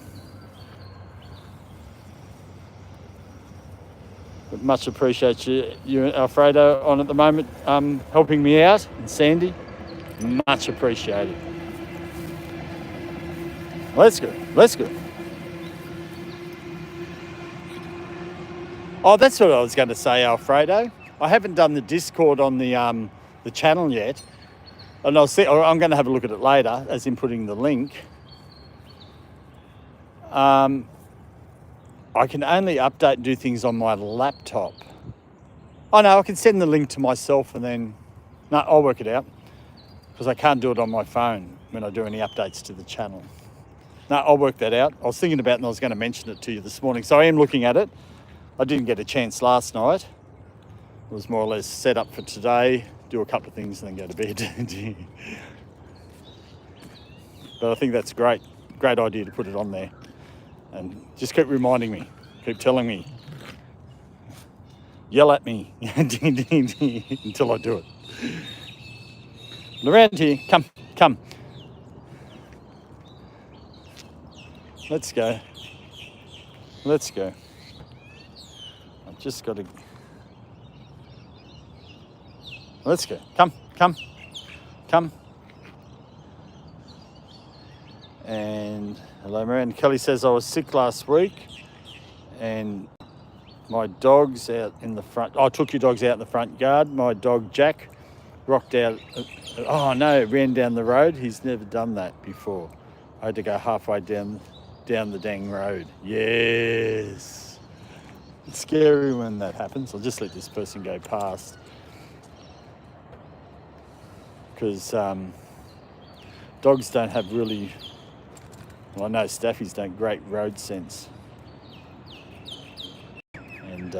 But much appreciate you and Alfredo on at the moment, helping me out. And Sandy, much appreciated. Let's go. Oh, that's what I was going to say, Alfredo. I haven't done the Discord on the channel yet. And I'm going to have a look at it later, as in putting the link. I can only update and do things on my laptop. Oh no, I can send the link to myself and then... No, I'll work it out. Because I can't do it on my phone when I do any updates to the channel. No, I'll work that out. I was thinking about it and I was going to mention it to you this morning. So I am looking at it. I didn't get a chance last night. It was more or less set up for today. Do a couple of things and then go to bed. But I think that's great. Great idea to put it on there. And just keep reminding me, keep telling me, yell at me until I do it. Around here, come. Let's go. I've just got to... Let's go. Come. And hello, Miranda. Kelly says I was sick last week and my dog's out in the front. I took your dogs out in the front yard. My dog, Jack, rocked out. Ran down the road. He's never done that before. I had to go halfway down the dang road. Yes. It's scary when that happens. I'll just let this person go past. Because dogs don't have really... Well, I know Staffies don't great road sense. And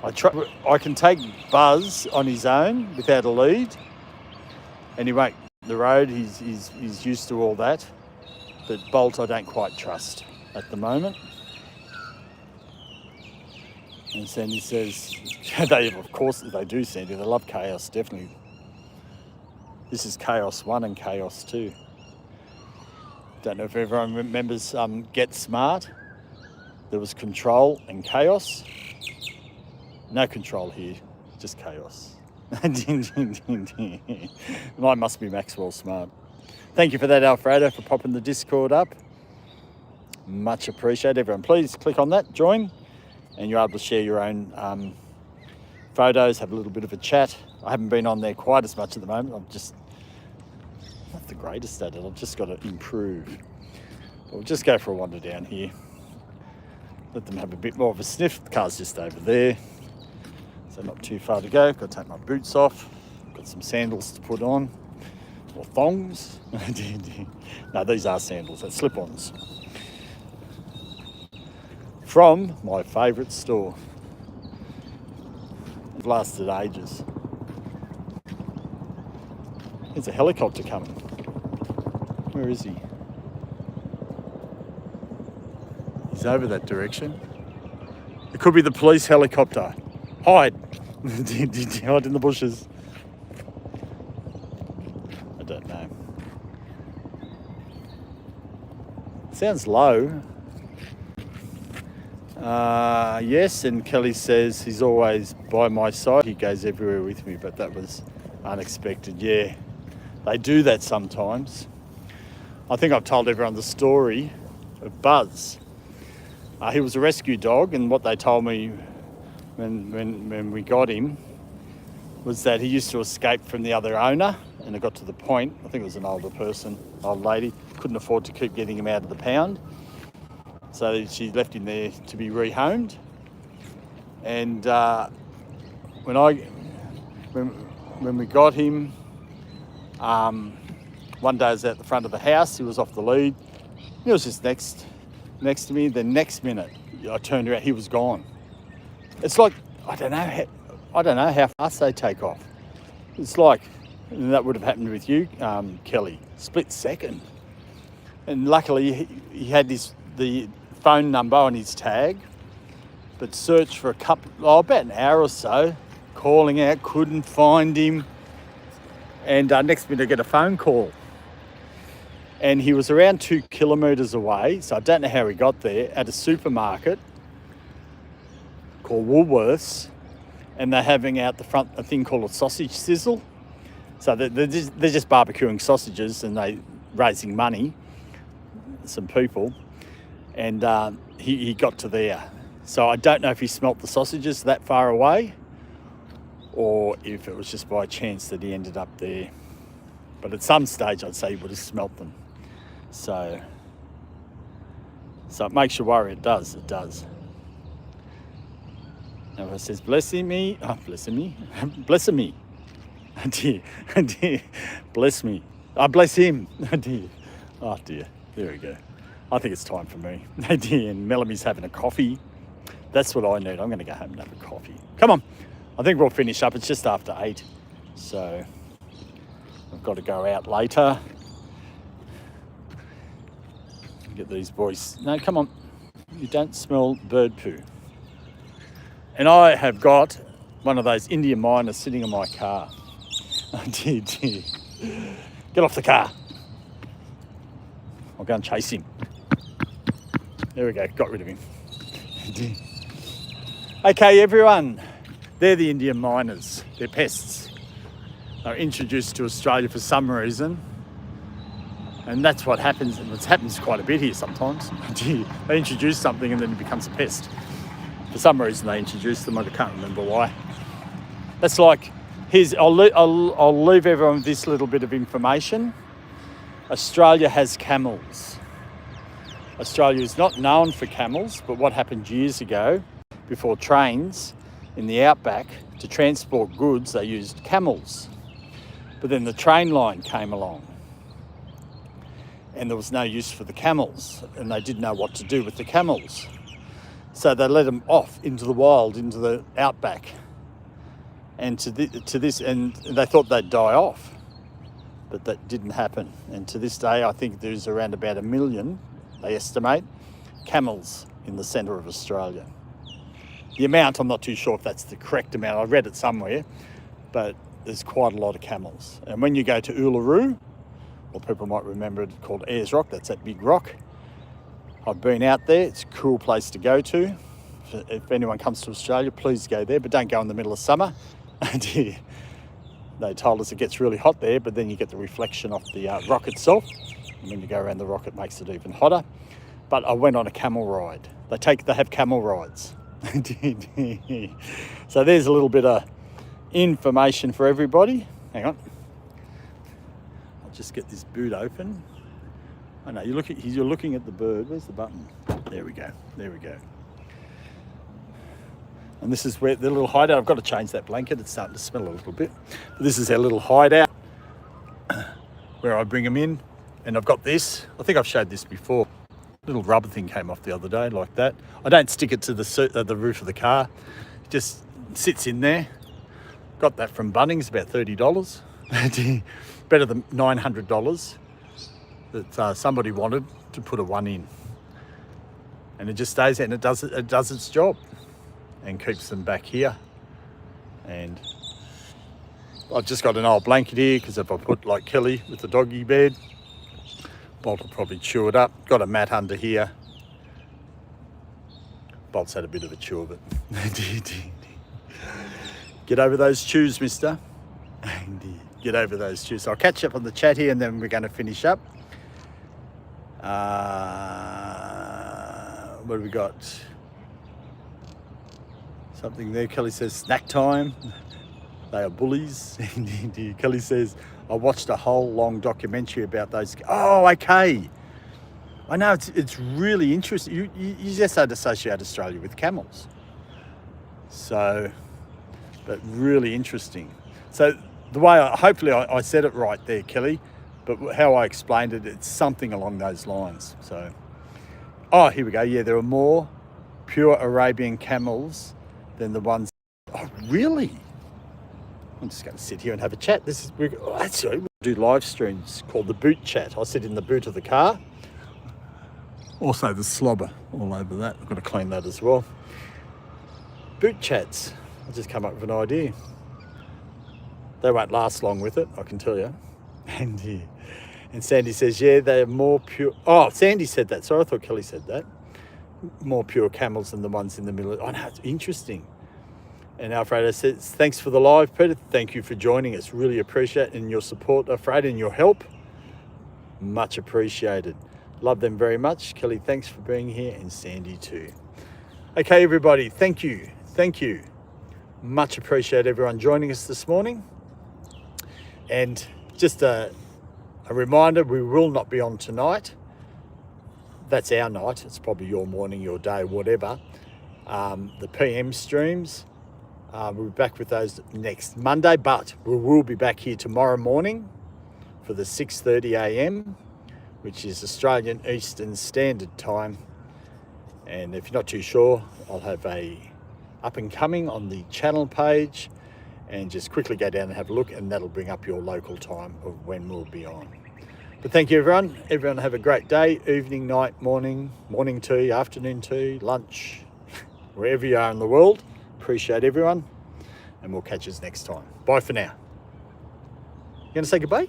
I can take Buzz on his own without a lead. And he won't the road, he's used to all that. But Bolt I don't quite trust at the moment. And Sandy says, of course they do, Sandy. They love chaos, definitely. This is Chaos 1 and Chaos 2. Don't know if everyone remembers Get Smart. There was control and chaos. No control here, just chaos. Mine must be Maxwell Smart. Thank you for that, Alfredo, for popping the Discord up. Much appreciated. Everyone, please click on that, join, and you're able to share your own photos, have a little bit of a chat. I haven't been on there quite as much at the moment. I'm just not the greatest at it. I've just got to improve. But we'll just go for a wander down here. Let them have a bit more of a sniff. The car's just over there, so not too far to go. Got to take my boots off. Got some sandals to put on, or thongs. No, these are sandals. They're slip-ons from my favourite store. It lasted ages. There's a helicopter coming. Where is he? He's over that direction. It could be the police helicopter. Hide. Hide in the bushes. I don't know. Sounds low. Yes, and Kelly says he's always by my side. He goes everywhere with me, but that was unexpected. Yeah, they do that sometimes. I think I've told everyone the story of Buzz. He was a rescue dog, and what they told me when we got him was that he used to escape from the other owner, and it got to the point, I think it was an old lady, couldn't afford to keep getting him out of the pound. So she left him there to be rehomed. And when we got him, One day I was at the front of the house, he was off the lead. He was just next to me. The next minute I turned around, he was gone. It's like, I don't know how fast they take off. It's like, and that would have happened with you, Kelly, split second. And luckily he had the phone number on his tag, but searched for about an hour or so, calling out, couldn't find him. And next minute I get a phone call. And he was around 2 kilometres away, so I don't know how he got there, at a supermarket called Woolworths, and they're having out the front a thing called a sausage sizzle. So they're just barbecuing sausages, and they raising money, some people, and he got to there. So I don't know if he smelt the sausages that far away, or if it was just by chance that he ended up there. But at some stage I'd say he would have smelt them. So it makes you worry. It does. Now it says, blessing me. Bless me. Dear. Bless me. I bless him. Dear. Oh dear. There we go. I think it's time for me. Dear. And Mellamy's having a coffee. That's what I need. I'm going to go home and have a coffee. Come on. I think we'll finish up. It's just after 8. So I've got to go out later. Get these boys. No, come on. You don't smell bird poo. And I have got one of those Indian miners sitting in my car. Oh dear. Get off the car. I'll go and chase him. There we go. Got rid of him. Okay, everyone. They're the Indian miners. They're pests. They're introduced to Australia for some reason. And that's what happens, and it happens quite a bit here sometimes. They introduce something and then it becomes a pest. For some reason they introduce them, I can't remember why. That's like, I'll leave everyone with this little bit of information. Australia has camels. Australia is not known for camels, but what happened years ago, before trains in the outback, to transport goods, they used camels. But then the train line came along, and there was no use for the camels, and they didn't know what to do with the camels. So they let them off into the wild, into the outback, and to this, and they thought they'd die off, but that didn't happen. And to this day, I think there's around about 1 million, they estimate, camels in the centre of Australia. The amount, I'm not too sure if that's the correct amount. I read it somewhere, but there's quite a lot of camels. And when you go to Uluru, or people might remember it called Ayers Rock, that's that big rock. I've been out there, it's a cool place to go to. If anyone comes to Australia, please go there, but don't go in the middle of summer. They told us it gets really hot there, but then you get the reflection off the rock itself. And when you go around the rock, it makes it even hotter. But I went on a camel ride. They have camel rides. So there's a little bit of information for everybody. Hang on. Just get this boot open. I know you're looking at the bird. Where's the button? There we go. And this is where the little hideout. I've got to change that blanket. It's starting to smell a little bit. But this is our little hideout where I bring them in. And I've got this. I think I've showed this before. Little rubber thing came off the other day like that. I don't stick it to the roof of the car. It just sits in there. Got that from Bunnings, about $30. Better than $900 that somebody wanted to put a one in. And it just stays there and it does its job and keeps them back here. And I've just got an old blanket here because if I put like Kelly with the doggy bed, Bolt will probably chew it up. Got a mat under here. Bolt's had a bit of a chew of it. Get over those chews, mister. Get over those chews. So I'll catch up on the chat here and then we're going to finish up. What have we got? Something there. Kelly says snack time. They are bullies. Kelly says, I watched a whole long documentary about those. Oh, okay. I know it's really interesting. You just don't associate Australia with camels. So, but really interesting. So the way hopefully I said it right there, Kelly. But how I explained it, it's something along those lines. So, oh, here we go. Yeah, there are more pure Arabian camels than the ones. Oh, really? I'm just going to sit here and have a chat. Actually, we do live streams called the boot chat. I sit in the boot of the car. Also, the slobber all over that. I've got to clean that as well. Boot chats. I just come up with an idea. They won't last long with it, I can tell you. And Sandy says, yeah, they're more pure. Oh, Sandy said that. Sorry, I thought Kelly said that. More pure camels than the ones in the middle. Oh, no, it's interesting. And Alfredo says, thanks for the live, Peter. Thank you for joining us. Really appreciate it, and your support, Alfredo, and your help. Much appreciated. Love them very much. Kelly, thanks for being here, and Sandy too. Okay, everybody, thank you. Thank you. Much appreciate everyone joining us this morning. And just a reminder, we will not be on tonight. That's our night. It's probably your morning, your day, whatever. The PM streams, we'll be back with those next Monday, but we will be back here tomorrow morning for the 6:30 a.m, which is Australian Eastern Standard Time. And if you're not too sure, I'll have a up and coming on the channel page, and just quickly go down and have a look, and that'll bring up your local time of when we'll be on. But thank you, everyone. Everyone have a great day, evening, night, morning tea, afternoon tea, lunch, wherever you are in the world. Appreciate everyone, and we'll catch us next time. Bye for now. You going to say goodbye?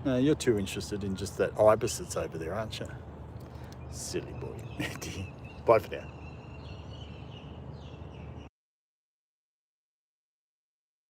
No, you're too interested in just that ibis that's over there, aren't you? Silly boy. Bye for now.